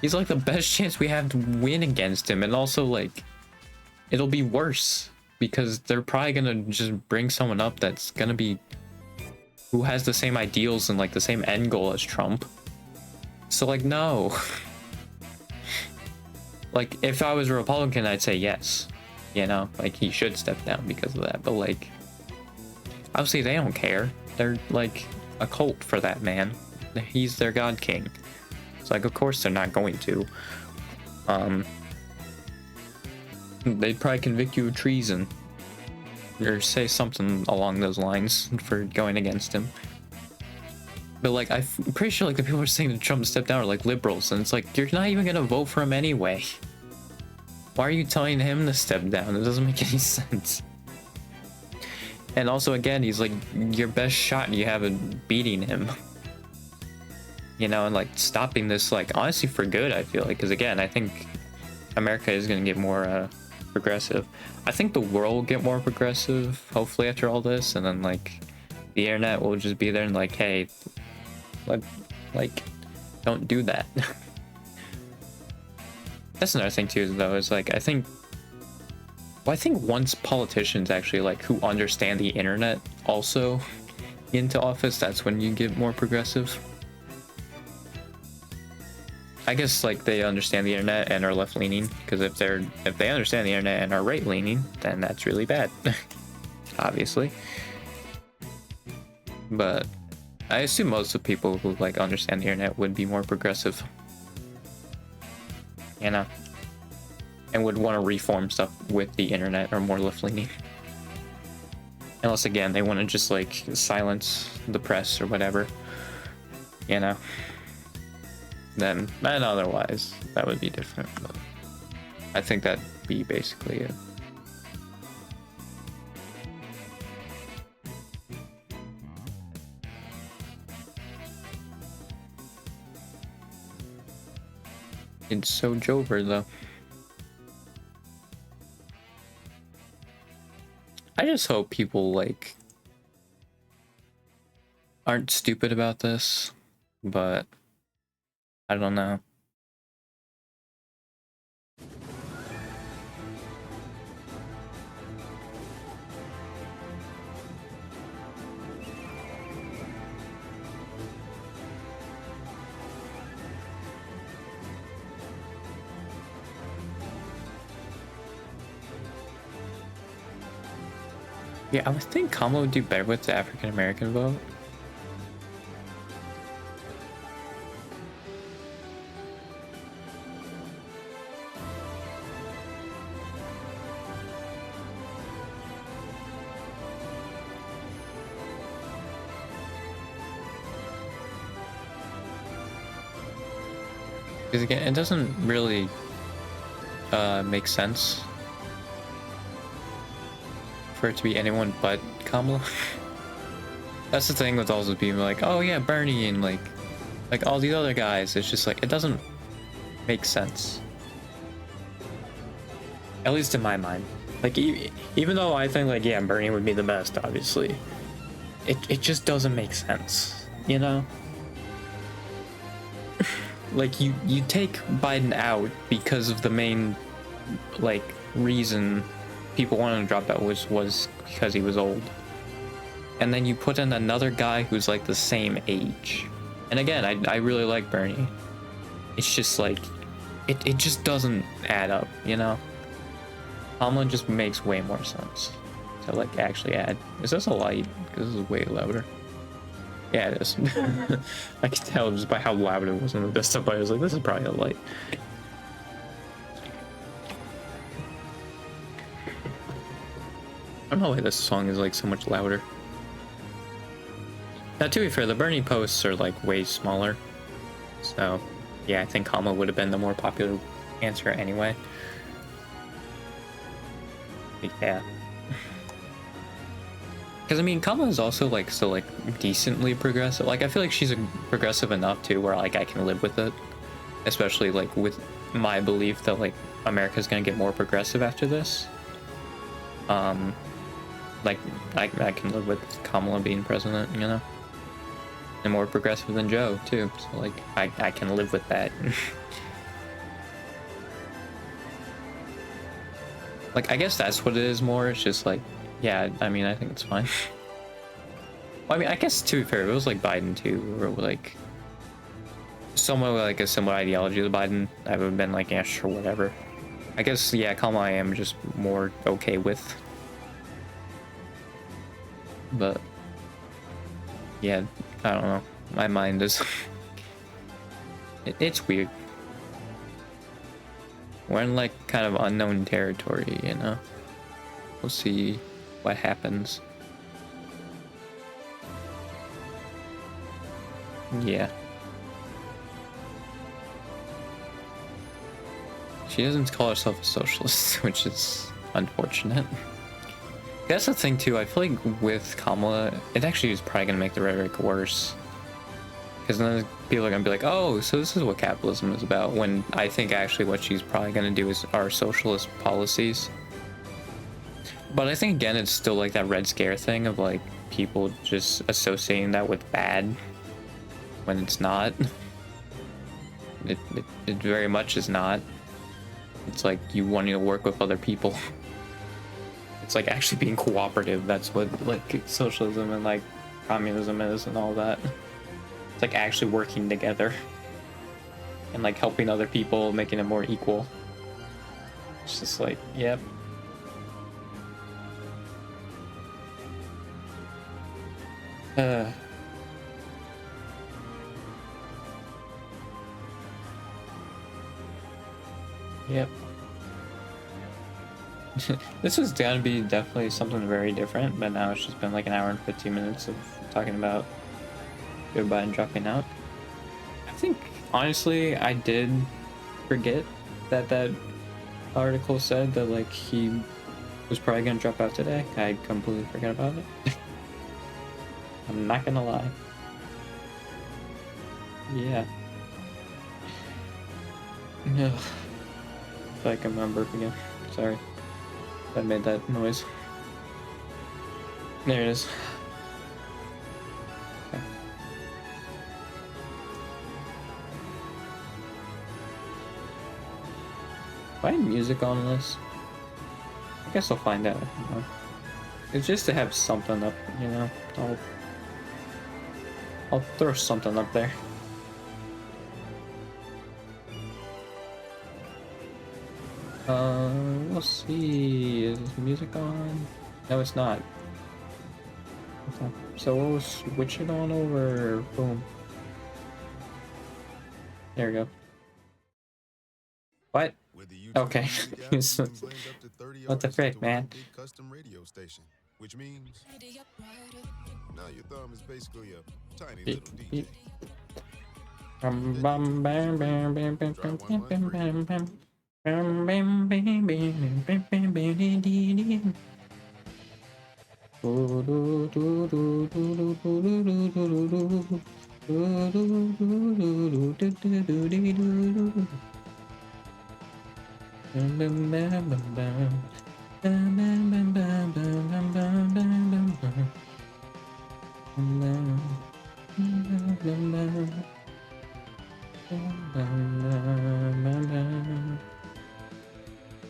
He's like the best chance we have to win against him. And also, like, it'll be worse. Because they're probably gonna just bring someone up that's gonna be... who has the same ideals and, like, the same end goal as Trump. So, like, no. Like, if I was a Republican, I'd say yes. You know? Like, he should step down because of that. But, like... obviously, they don't care. They're like a cult for that man. He's their god king. It's like, of course they're not going to. They'd probably convict you of treason. Or say something along those lines for going against him. But like, I'm pretty sure like the people are saying that Trump stepped down are like liberals. And it's like, you're not even gonna vote for him anyway. Why are you telling him to step down? It doesn't make any sense. And also, again, he's like your best shot you have at beating him. You know, and like stopping this, like honestly for good, I feel like. Because again, I think America is going to get more progressive. I think the world will get more progressive, hopefully, after all this. And then like the internet will just be there and like, hey, like don't do that. That's another thing too, though, is like I think once politicians actually like who understand the internet also into office, that's when you get more progressive. I guess like they understand the internet and are left leaning, because if they understand the internet and are right leaning, then that's really bad. Obviously. But I assume most of the people who like understand the internet would be more progressive. You know? And would want to reform stuff with the internet, or more left-leaning. Unless, again, they want to just, like, silence the press or whatever. You know? Then, and otherwise, that would be different. But I think that'd be basically it. It's so Jover, though. I just hope people, like, aren't stupid about this, but I don't know. Yeah, I would think Kamala would do better with the African American vote. Because again, it doesn't really make sense for it to be anyone but Kamala. That's the thing with all the people like, oh yeah, Bernie and like all these other guys. It's just like it doesn't makes sense. At least in my mind. Like, even though I think, like, yeah, Bernie would be the best, obviously, it just doesn't make sense, you know? Like, you take Biden out because of the main, like, reason people wanted to drop out was because he was old. And then you put in another guy who's, like, the same age. And again, I really like Bernie. It's just, like, it just doesn't add up, you know? Kamala just makes way more sense to, like, actually add. Is this a light? Because this is way louder. Yeah, it is. I can tell just by how loud it was on the desktop. I was like, this is probably a light. I don't know why this song is, like, so much louder. Now, to be fair, the Bernie posts are, like, way smaller. So, yeah, I think Kamala would have been the more popular answer anyway. Yeah. Because, I mean, Kamala is also, like, still, like, decently progressive. Like, I feel like she's progressive enough, too, where, like, I can live with it. Especially, like, with my belief that, like, America's gonna get more progressive after this. Like, I can live with Kamala being president, you know? And more progressive than Joe, too. So, like, I can live with that. Like, I guess that's what it is more. It's just, like, yeah, I mean, I think it's fine. Well, I mean, I guess, to be fair, if it was, like, Biden, too, or, like, someone with, like, a similar ideology to Biden, I would have been like, yeah, sure, whatever. I guess, yeah, Kamala I am just more okay with. But, yeah, I don't know. My mind is... it's weird. We're in, like, kind of unknown territory, you know? We'll see what happens. Yeah. She doesn't call herself a socialist, which is unfortunate. That's the thing, too. I feel like with Kamala, it actually is probably going to make the rhetoric worse. Because then people are going to be like, oh, so this is what capitalism is about, when I think actually what she's probably going to do is our socialist policies. But I think, again, it's still like that Red Scare thing of, like, people just associating that with bad when it's not. It very much is not. It's like you wanting to work with other people. It's like actually being cooperative. That's what, like, socialism and, like, communism is and all that. It's like actually working together and, like, helping other people, making it more equal. It's just like, yep. Yep. This is gonna be definitely something very different, but now it's just been like an hour and 15 minutes of talking about Joe Biden dropping out. I think, honestly, I did forget that that article said that, like, he was probably gonna drop out today. I completely forgot about it. I'm not gonna lie. Yeah. No. If I can remember again. Sorry. I made that noise. There it is. Okay. Do I have music on this? I guess I'll find out. You know? It's just to have something up, you know. I'll throw something up there. We'll see. Is music on? No, it's not. Okay. So we'll switch it on over. Boom. There we go. What? Okay. What the frick, man? Which means now your thumb is basically a tiny little DJ.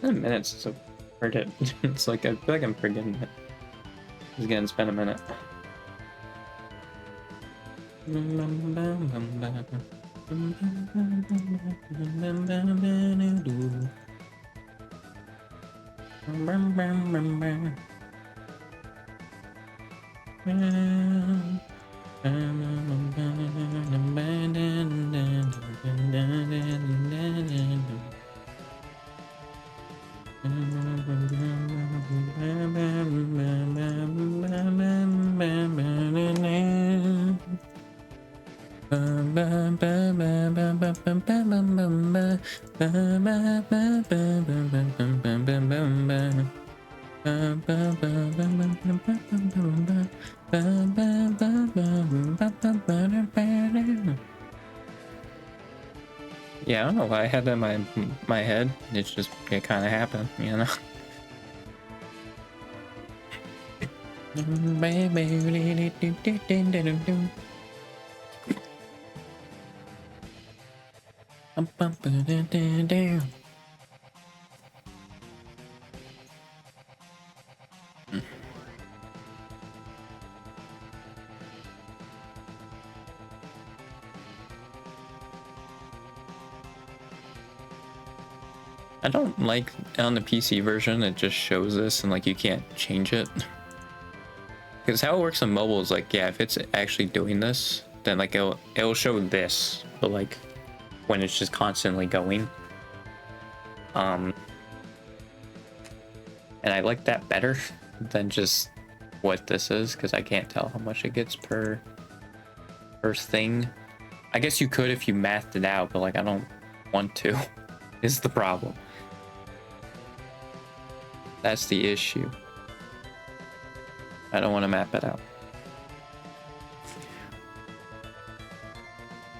Minutes to forget. It's like I feel like I'm forgetting it. It's gonna spend a minute. Yeah, I don't know why I had that in my head. It kind of happened, you know. I don't like on the PC version it just shows this and like you can't change it. Because how it works on mobile is like, yeah, if it's actually doing this, then like it'll show this, but like when it's just constantly going. And I like that better than just what this is, because I can't tell how much it gets per thing. I guess you could if you mathed it out, but like I don't want to, is the problem. That's the issue. I don't want to map it out.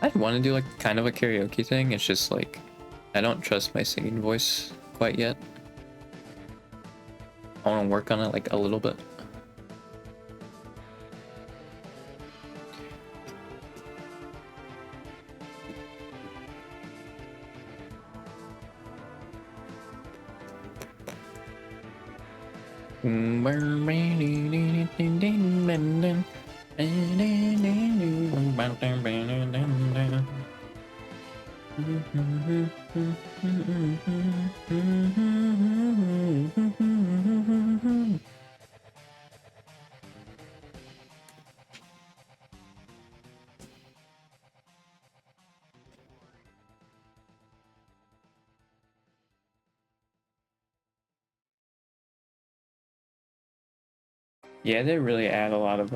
I'd want to do like kind of a karaoke thing. It's just like I don't trust my singing voice quite yet. I want to work on it like a little bit. Yeah, they really add a lot of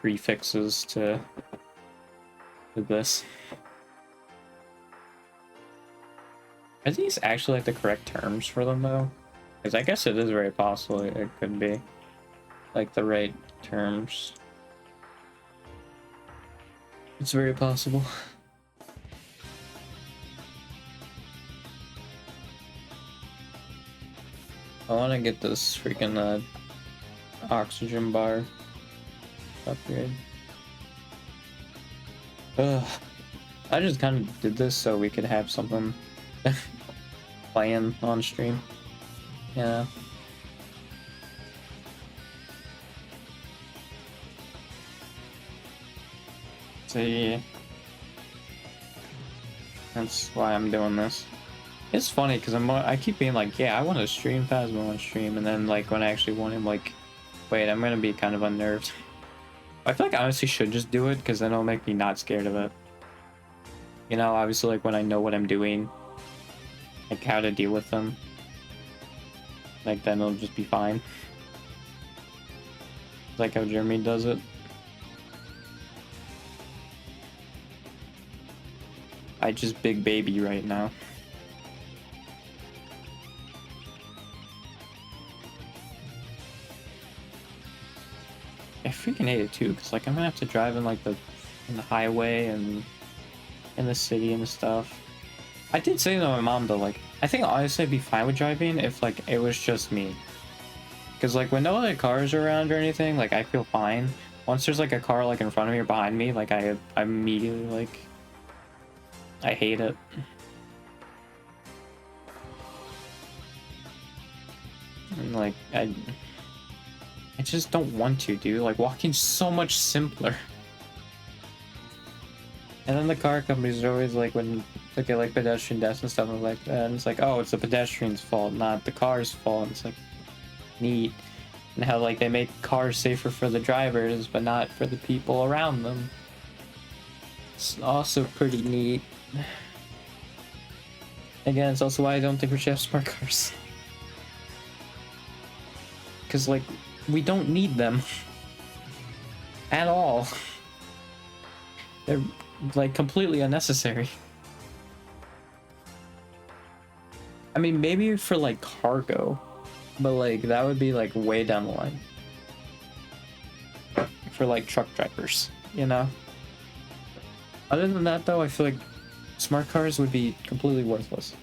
prefixes to this. Are these actually like the correct terms for them though? Because I guess it is very possible it could be like the right terms. It's very possible. I want to get this freaking oxygen bar upgrade. Ugh. I just kind of did this so we could have something playing on stream. Yeah. See, that's why I'm doing this. It's funny because I keep being like, yeah, I want to stream Phasma on stream, and then like when I actually want him, like, wait, I'm gonna be kind of unnerved. I feel like I honestly should just do it because then it'll make me not scared of it. You know, obviously, like when I know what I'm doing, like how to deal with them, like then it'll just be fine. Like how Jeremy does it. I just big baby right now. I freaking hate it too, cause like I'm gonna have to drive in like the highway and in the city and stuff. I did say to my mom though, like I think honestly I'd be fine with driving if like it was just me. Because like when no other cars are around or anything, like I feel fine. Once there's like a car like in front of me or behind me, like I immediately like I hate it. And like I just don't want to, dude. Like walking's so much simpler. And then the car companies are always like, when they get like pedestrian deaths and stuff like that, and it's like, oh, it's the pedestrian's fault, not the car's fault. And it's like, neat. And how like they make cars safer for the drivers, but not for the people around them. It's also pretty neat. Again, it's also why I don't think we should have smart cars. Because like, we don't need them. At all. They're like completely unnecessary. I mean, maybe for like cargo, but like that would be like way down the line. For like truck drivers, you know? Other than that though, I feel like smart cars would be completely worthless.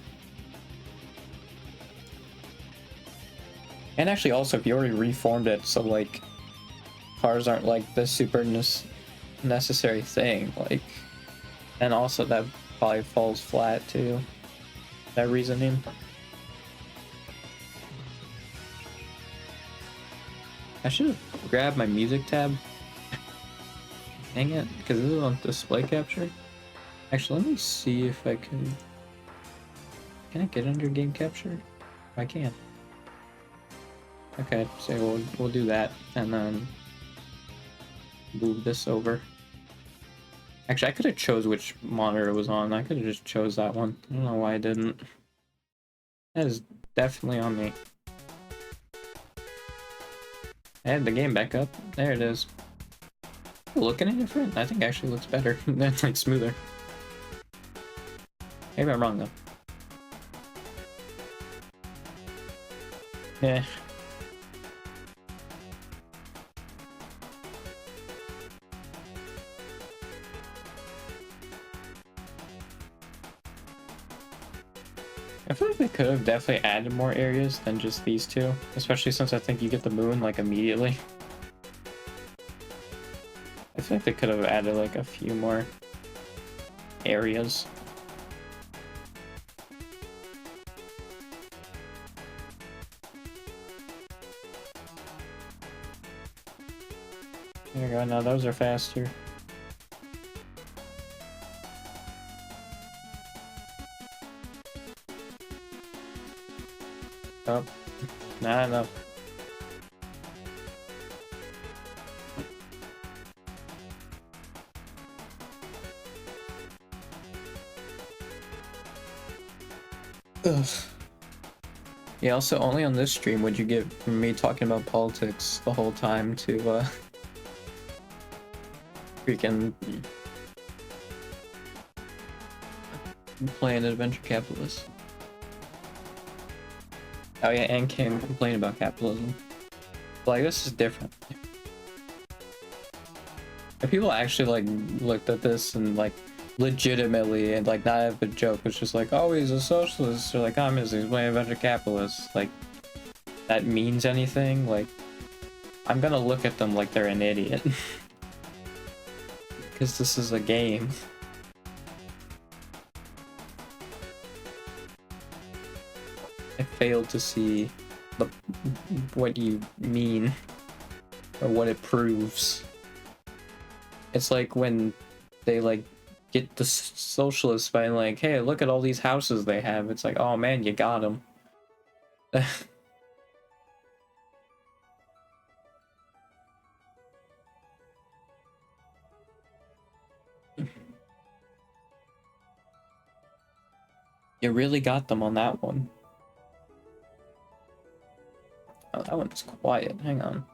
And actually also, if you already reformed it so like cars aren't like the super necessary thing, like, and also that probably falls flat too, that reasoning. I should have grabbed my music tab. Dang it, because this is on display capture. Actually, let me see if I can I get under game capture? I can. Okay, so we'll do that and then move this over. Actually, I could have chose which monitor it was on. I could have just chose that one. I don't know why I didn't. That is definitely on me. I had the game back up. There it is. Looking at different? I think it actually looks better. That's like smoother. Maybe I'm wrong though. Yeah. I feel like they could have definitely added more areas than just these two, especially since I think you get the moon like immediately. I feel like they could have added like a few more areas. There we go, now those are faster. Oh, nah, no. Ugh. Yeah, also only on this stream would you get me talking about politics the whole time to freaking play an adventure capitalist. Oh yeah, and can complain about capitalism. Like, this is different. If people actually like looked at this and like legitimately and like not have a joke, it's just like, oh, he's a socialist or like communist, he's playing venture capitalist, like that means anything, like I'm gonna look at them like they're an idiot. Because this is a game. I failed to see what you mean or what it proves. It's like when they like get the socialists by like, hey, look at all these houses they have. It's like, oh man, you got them. You really got them on that one. Oh, that one's quiet. Hang on.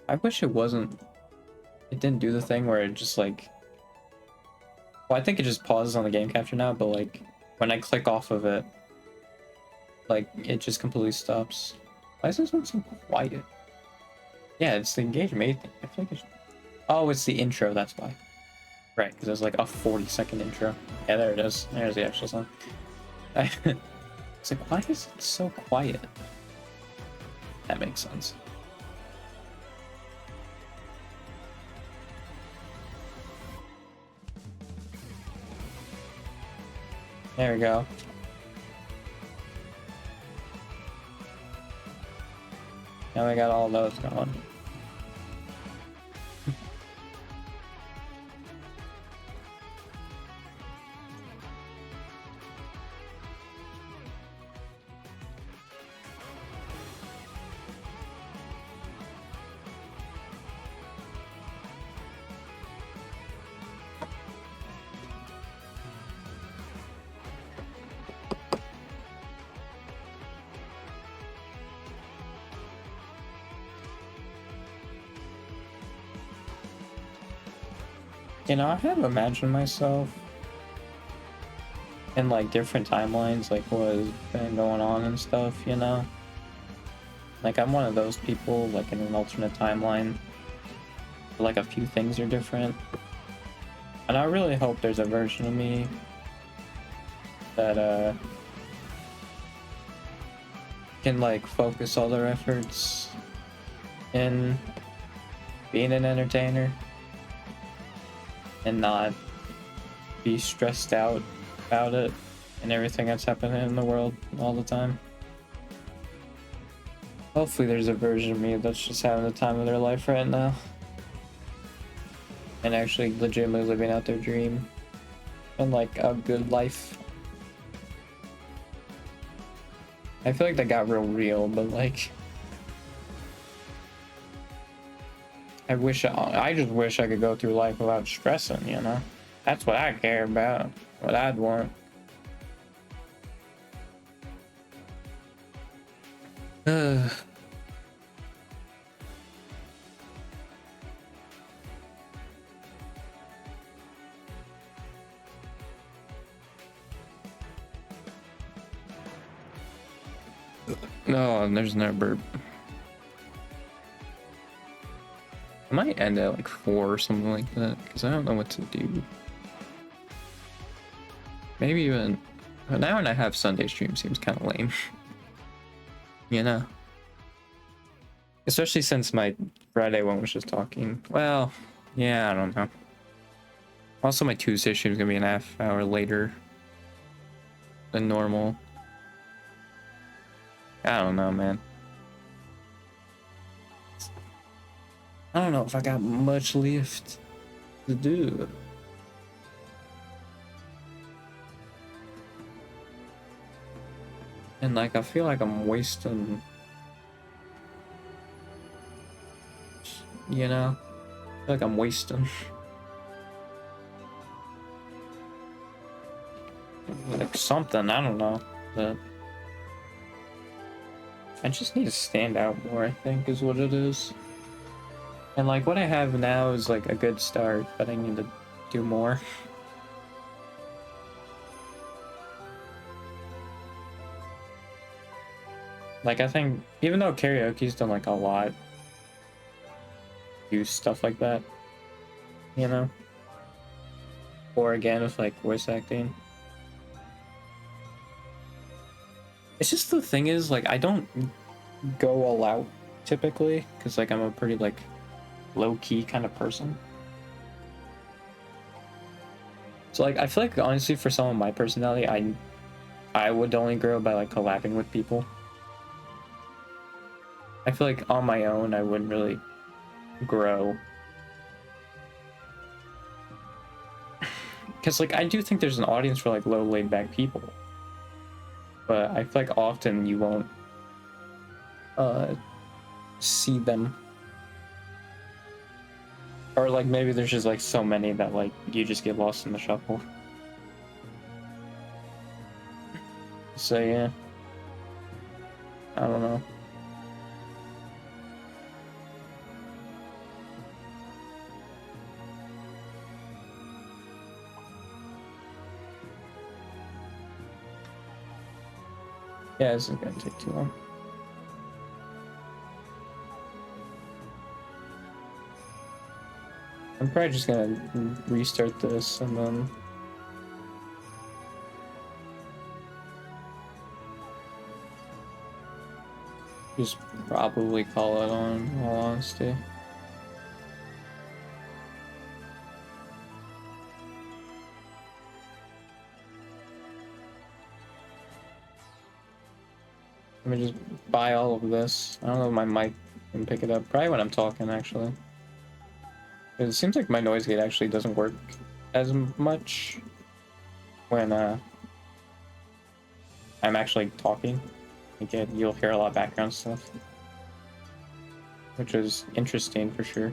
I wish it wasn't. It didn't do the thing where it just like. Well, I think it just pauses on the game capture now, but like when I click off of it, like it just completely stops. Why is this one so quiet? Yeah, it's the engagement. I feel like it's. Oh, it's the intro. That's why. Right, because it's like a 40-second intro. Yeah, there it is. There's the actual song. It's like, why is it so quiet? That makes sense. There we go. Now we got all those going. You know, I have imagined myself in like different timelines, like what has been going on and stuff, you know? Like I'm one of those people, like in an alternate timeline, like a few things are different. And I really hope there's a version of me that can like focus all their efforts in being an entertainer and not be stressed out about it and everything that's happening in the world all the time. Hopefully there's a version of me that's just having the time of their life right now and actually legitimately living out their dream and like a good life. I feel like that got real, but like I just wish I could go through life without stressing, you know? That's what I care about, what I'd want. No, there's no burp. I might end at like 4 or something like that, because I don't know what to do. Maybe even an hour and a half Sunday stream seems kind of lame. You know? Especially since my Friday one was just talking. Well, yeah, I don't know. Also, my Tuesday stream is going to be an half hour later than normal. I don't know, man. I don't know if I got much left to do. And like, I feel like I'm wasting, you know? I feel like I'm wasting. Like something, I don't know. But I just need to stand out more, I think, is what it is. And like what I have now is like a good start, but I need to do more. Like I think even though karaoke's done like a lot, do stuff like that, you know? Or again with like voice acting. It's just the thing is like I don't go all out typically because like I'm a pretty like low-key kind of person. So like I feel like honestly for some of my personality I would only grow by like collabing with people. I feel like on my own I wouldn't really grow. Because like I do think there's an audience for like low laid back people. But I feel like often you won't see them. Or like maybe there's just like so many that like you just get lost in the shuffle. So yeah. I don't know. Yeah, this is gonna take too long. I'm probably just gonna restart this and then just probably call it on, in all honesty. Let me just buy all of this. I don't know if my mic can pick it up. Probably when I'm talking, actually. It seems like my noise gate actually doesn't work as much when I'm actually talking. You'll hear a lot of background stuff, which is interesting for sure.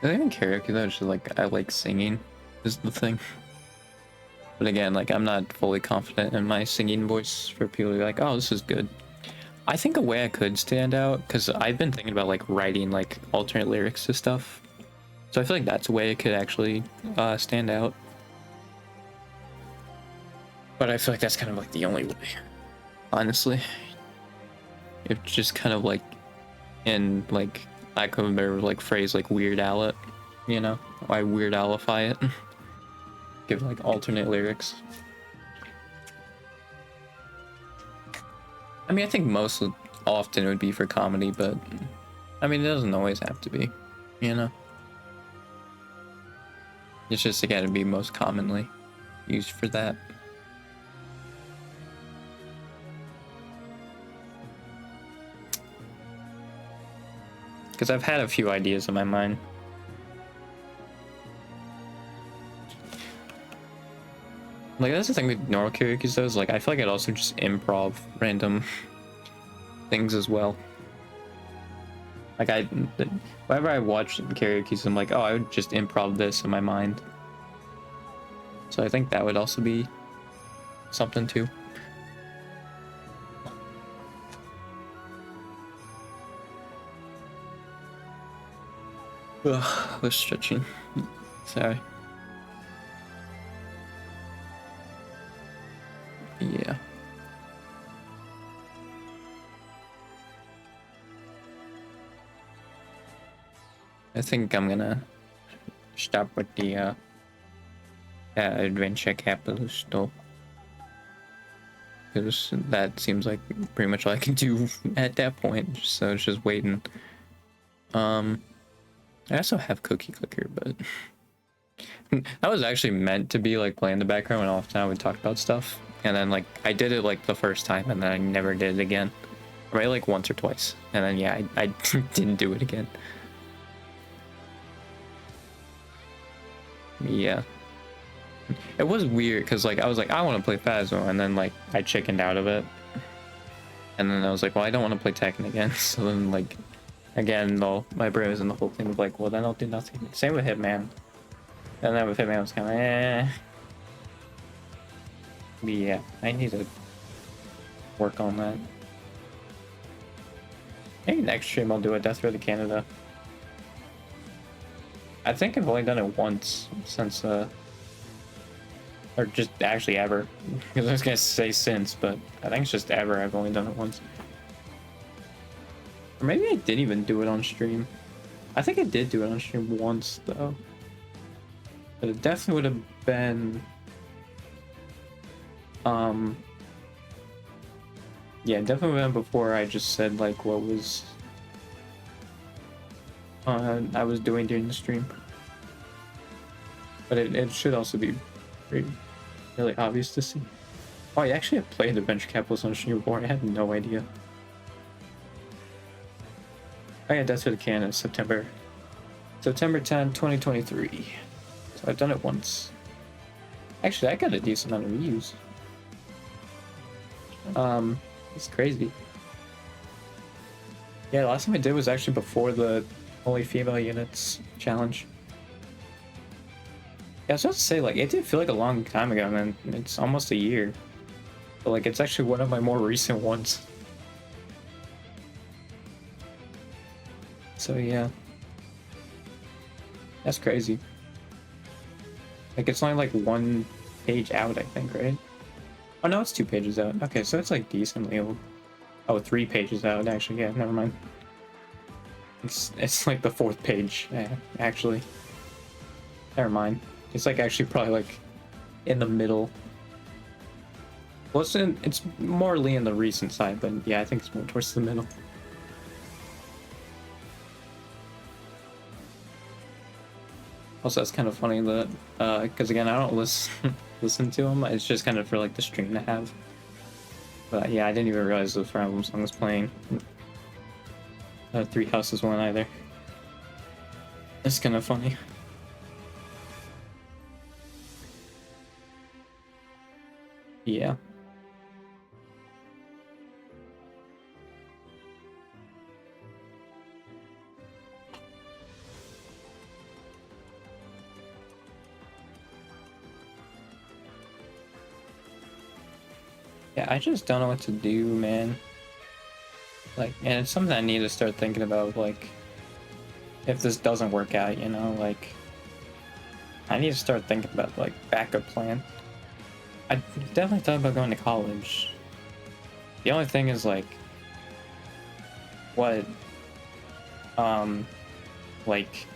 I think in karaoke though, it's just like I like singing is the thing. But again, like I'm not fully confident in my singing voice for people to be like, oh, this is good. I think a way I could stand out, because I've been thinking about like writing like alternate lyrics to stuff. So I feel like that's a way it could actually stand out. But I feel like that's kind of like the only way, honestly. It's just kind of like in like I could remember like phrase like Weird Al it, you know? I Weird Alify it. Give like alternate lyrics. I mean, I think most often it would be for comedy, but I mean, it doesn't always have to be, you know? It's just, again, it'd be most commonly used for that. Because I've had a few ideas in my mind. Like, that's the thing with normal karaoke though, is like, I feel like I'd also just improv random things as well. Like, whenever I watch karaoke, I'm like, oh, I would just improv this in my mind. So I think that would also be something too. Ugh, was stretching. Sorry. Yeah. I think I'm gonna stop with the adventure capitalist though, because that seems like pretty much all I can do at that point. So it's just waiting. I also have Cookie Clicker, but that was actually meant to be like play in the background when all the time we talked about stuff, and then like I did it like the first time, and then I never did it again. Right, like once or twice, and then yeah, I didn't do it again. Yeah, it was weird because like I was like I want to play Phasmo, and then like I chickened out of it, and then I was like, well, I don't want to play Tekken again. So then like again, though, my brain was in the whole thing of like, well, then I'll do nothing. Same with Hitman, and then with Hitman I was kind of But yeah, I need to work on that. Maybe next stream I'll do a Death Row to Canada. I think I've only done it once since, or just actually ever. Because I was gonna say since, but I think it's just ever. I've only done it once. Or maybe I didn't even do it on stream. I think I did do it on stream once, though. But it definitely would have been... Yeah, definitely would have been before I just said, like, what was... I was doing during the stream. But it should also be really obvious to see. Oh, I actually have played Adventure Capitalist on stream before. I had no idea. Oh yeah, that's for the Canada, September 10, 2023. So I've done it once. Actually, I got a decent amount of views. It's crazy. Yeah, the last time I did was actually before the Only female units challenge. Yeah, I was about to say, like, it did feel like a long time ago, and then it's almost a year. But, like, it's actually one of my more recent ones. So, yeah. That's crazy. Like, it's only, like, 1 page out, I think, right? Oh, no, it's 2 pages out. Okay, so it's, like, decently old. Oh, 3 pages out, actually. Yeah, never mind. It's like the 4th page, actually. Never mind. It's, like, actually probably, like, in the middle. Well, it's morely in the recent side, but yeah, I think it's more towards the middle. Also, that's kind of funny that, because again, I don't listen to them. It's just kind of for like the stream to have. But yeah, I didn't even realize the Fire Emblem song was playing. Three Houses one either. It's kind of funny. Yeah. Yeah, I just don't know what to do, man. Like, and it's something I need to start thinking about, like, if this doesn't work out, you know, like, I need to start thinking about, like, backup plan. I definitely thought about going to college. The only thing is, like, what, like,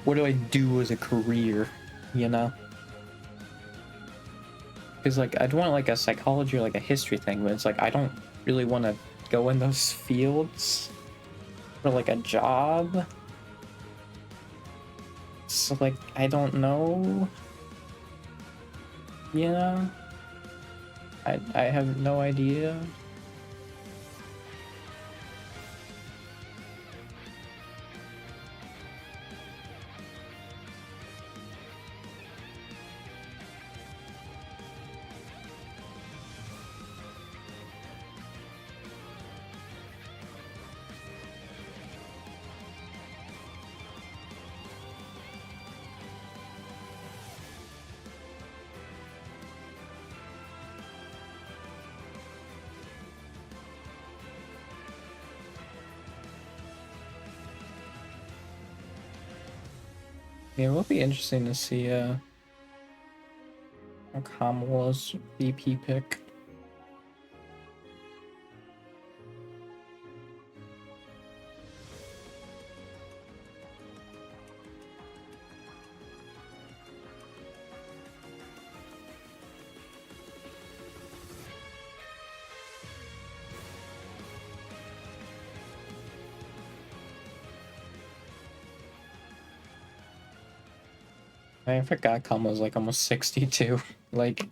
what do I do as a career, you know? Because, like, I'd want, like, a psychology or, like, a history thing, but it's, like, I don't really want to go in those fields for, like, a job. So, like, I don't know. You know? I have no idea. Yeah, it will be interesting to see Kamala's VP pick. I forgot Kamala's like almost 62. Like,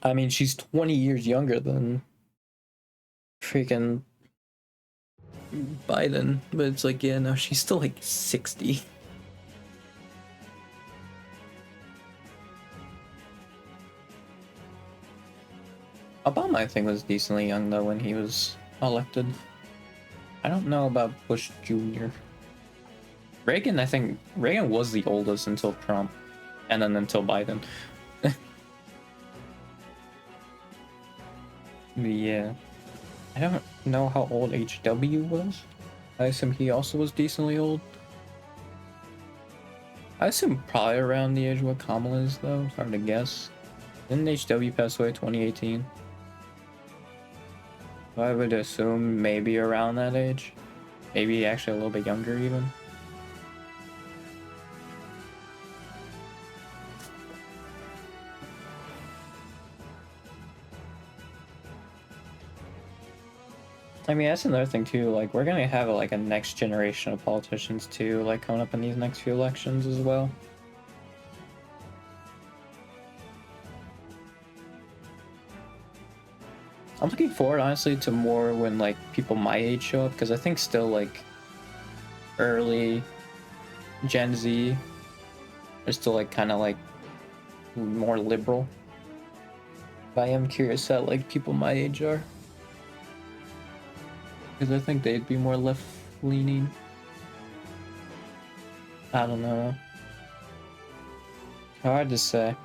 I mean, she's 20 years younger than freaking Biden, but it's like, yeah, no, she's still like 60. Obama, I think, was decently young though when he was elected. I don't know about Bush Jr. Reagan, I think Reagan was the oldest until Trump, and then until Biden. Yeah. I don't know how old HW was. I assume he also was decently old. I assume probably around the age what Kamala is, though. It's hard to guess. Didn't HW pass away 2018? So I would assume maybe around that age. Maybe actually a little bit younger, even. I mean, that's another thing too. Like, we're gonna have like a next generation of politicians too, like coming up in these next few elections as well. I'm looking forward, honestly, to more when like people my age show up, because I think still like early Gen Z are still like kind of like more liberal. But I am curious how like people my age are. Because I think they'd be more left leaning. I don't know. Hard to say.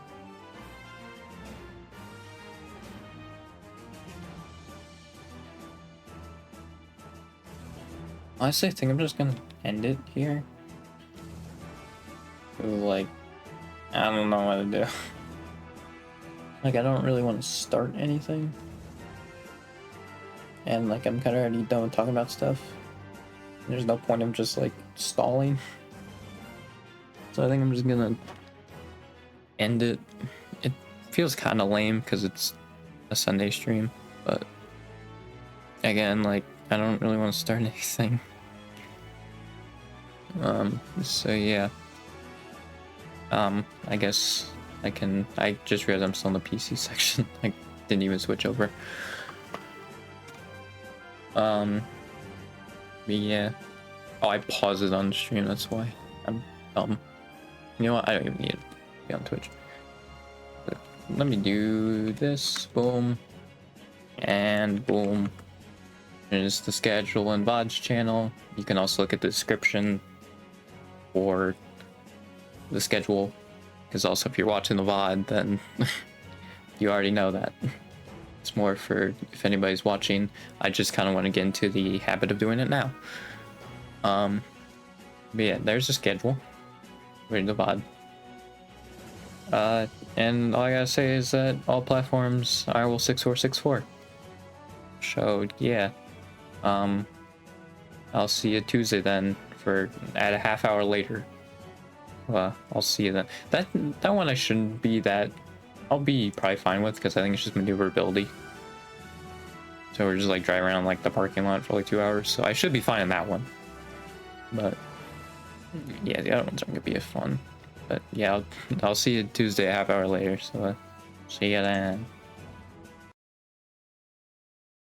Honestly, I think I'm just gonna end it here. Like, I don't know what to do. Like, I don't really want to start anything. And, like, I'm kind of already done with talking about stuff. There's no point of just, like, stalling. So I think I'm just gonna end it. It feels kind of lame because it's a Sunday stream, but again, like, I don't really want to start anything. So yeah. I guess I just realized I'm still in the PC section. I didn't even switch over. But yeah. Oh, I paused it on the stream, that's why. I'm dumb. You know what? I don't even need to be on Twitch. But let me do this. Boom. And boom. There's the schedule and VOD's channel. You can also look at the description for the schedule, because also if you're watching the VOD, then you already know that. It's more for if anybody's watching. I just kind of want to get into the habit of doing it now. But yeah, there's the schedule. Read the VOD. And all I gotta say is that all platforms are will 6464. So yeah. I'll see you Tuesday then at a half hour later. I'll see you then. That one I shouldn't be that. I'll be probably fine with, because I think it's just maneuverability. So we're just like driving around like the parking lot for like 2 hours. So I should be fine in that one. But yeah, the other ones aren't gonna be as fun. But yeah, I'll see you Tuesday a half hour later. So see you then.